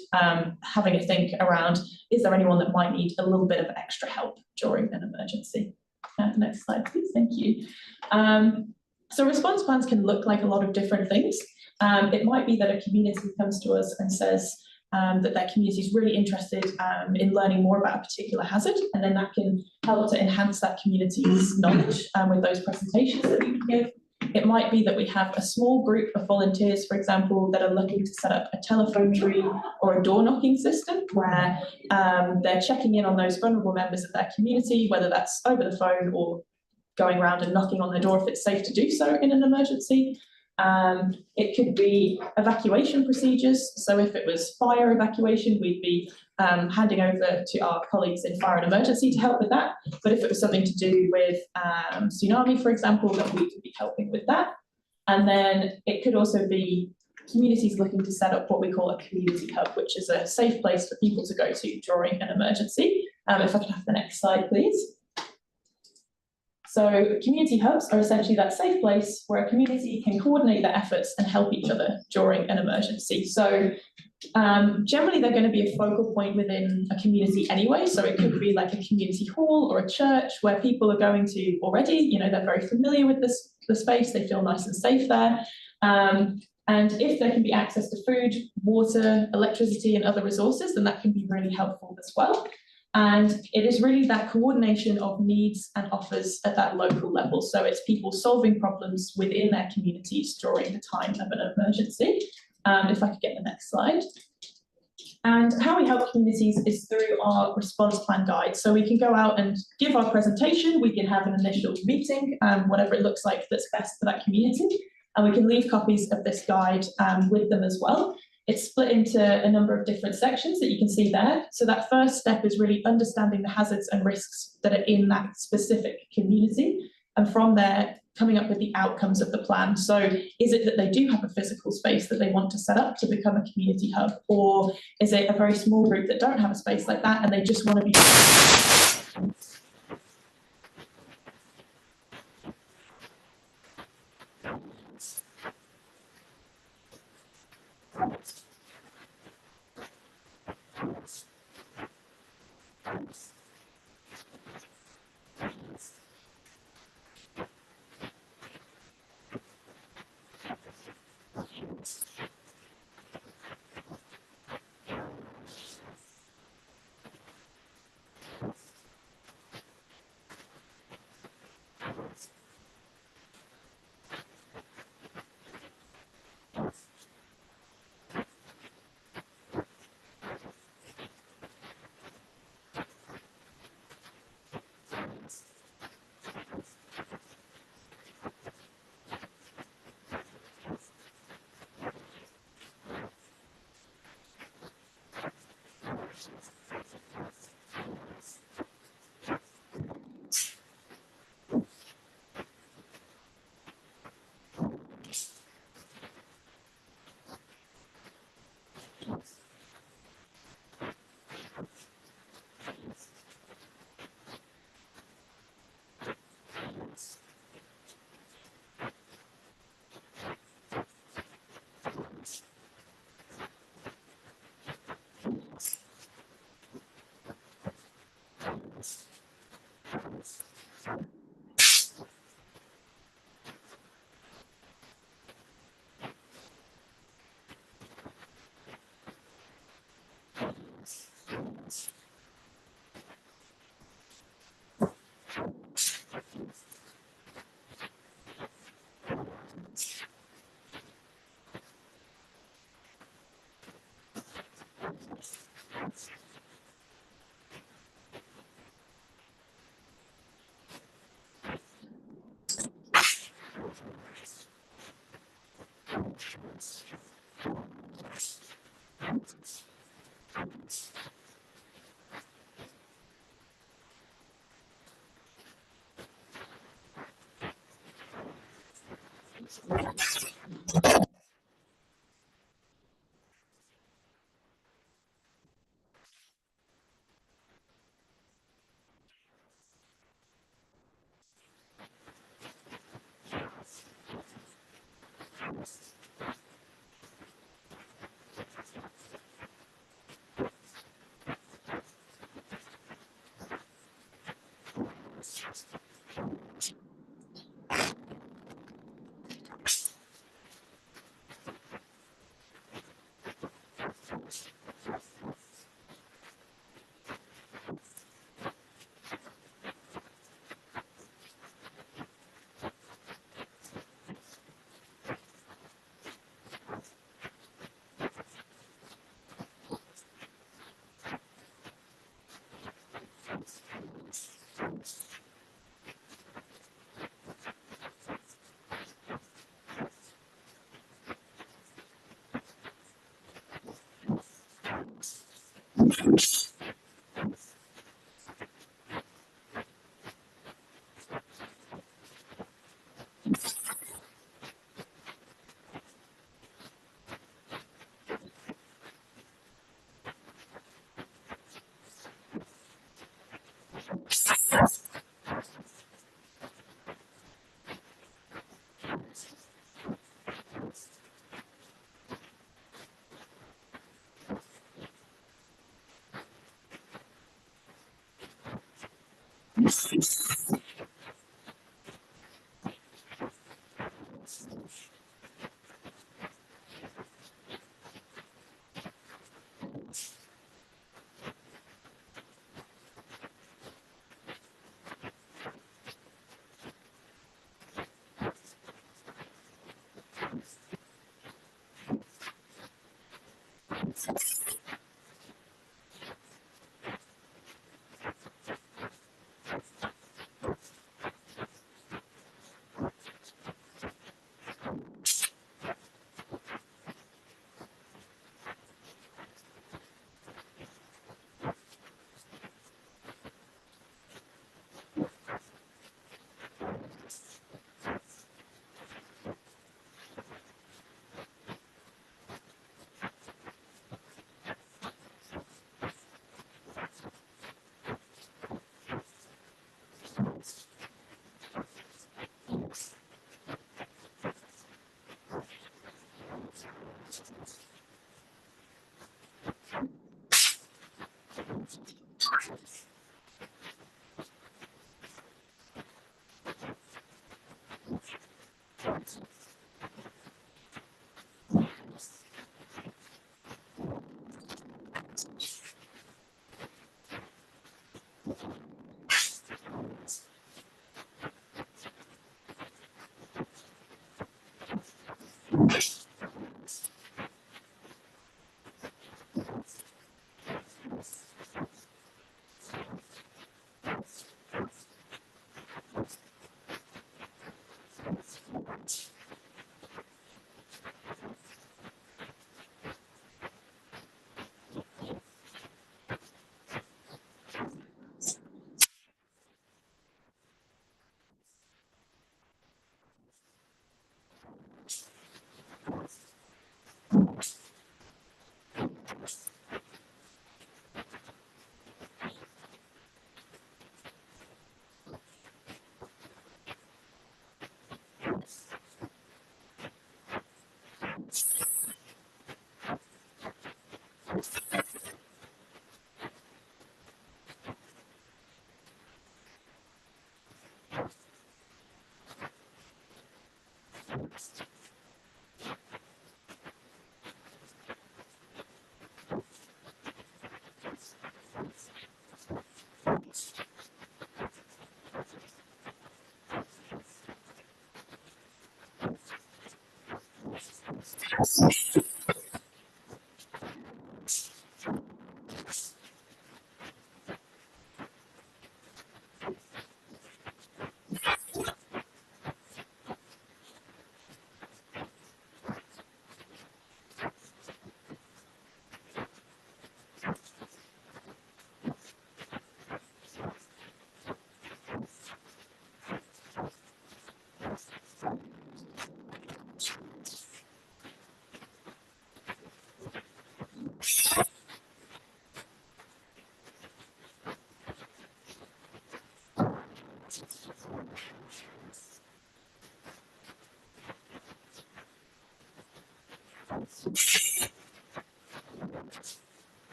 having a think around, is there anyone that might need a little bit of extra help during an emergency? Next slide, please, thank you. So response plans can look like a lot of different things. It might be that a community comes to us and says that their community is really interested in learning more about a particular hazard, and then that can help to enhance that community's knowledge with those presentations that we can give. It might be that we have a small group of volunteers, for example, that are looking to set up a telephone tree or a door knocking system where they're checking in on those vulnerable members of their community, whether that's over the phone or going around and knocking on their door if it's safe to do so in an emergency. It could be evacuation procedures. So if it was fire evacuation, we'd be handing over to our colleagues in fire and emergency to help with that. But if it was something to do with tsunami, for example, then we could be helping with that. And then it could also be communities looking to set up what we call a community hub, which is a safe place for people to go to during an emergency. If I could have the next slide, please. So community hubs are essentially that safe place where a community can coordinate their efforts and help each other during an emergency. So generally they're going to be a focal point within a community anyway. So it could be like a community hall or a church where people are going to already, you know, they're very familiar with the space, they feel nice and safe there. And if there can be access to food, water, electricity and other resources, then that can be really helpful as well. And it is really that coordination of needs and offers at that local level. So it's people solving problems within their communities during the time of an emergency. If I could get the next slide. And how we help communities is through our response plan guide. So we can go out and give our presentation, we can have an initial meeting, whatever it looks like that's best for that community. And we can leave copies of this guide with them as well. It's split into a number of different sections that you can see there. So that first step is really understanding the hazards and risks that are in that specific community. And from there, coming up with the outcomes of the plan. So is it that they do have a physical space that they want to set up to become a community hub? Or is it a very small group that don't have a space like that and they just want to be...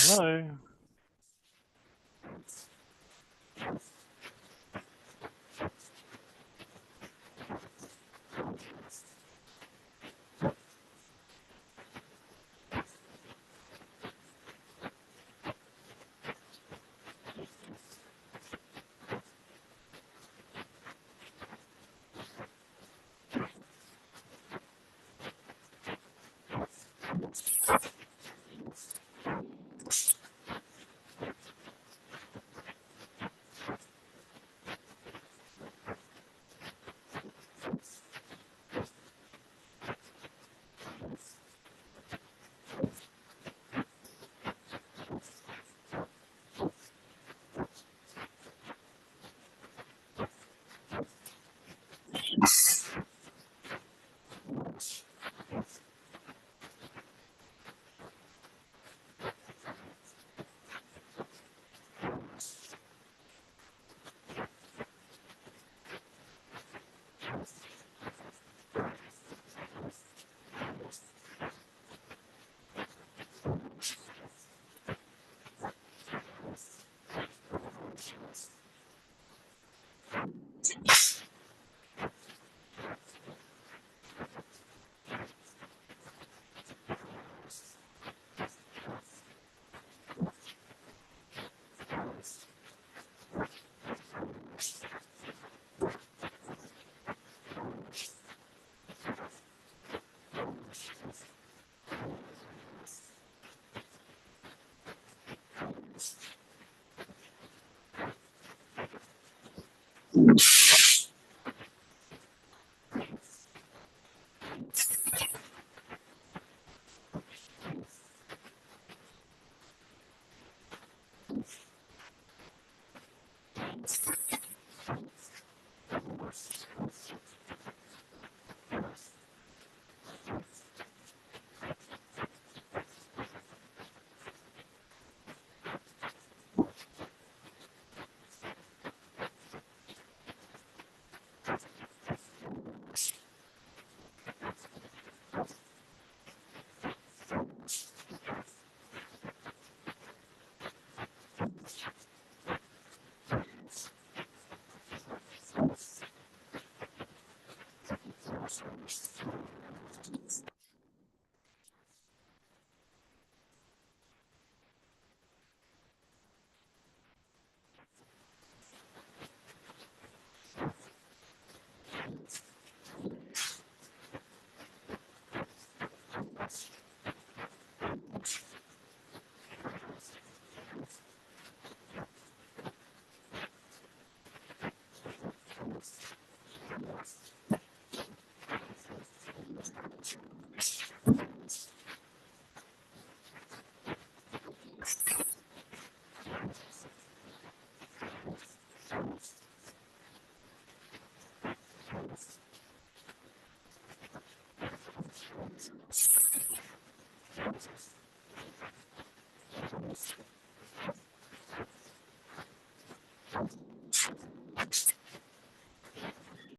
Hello.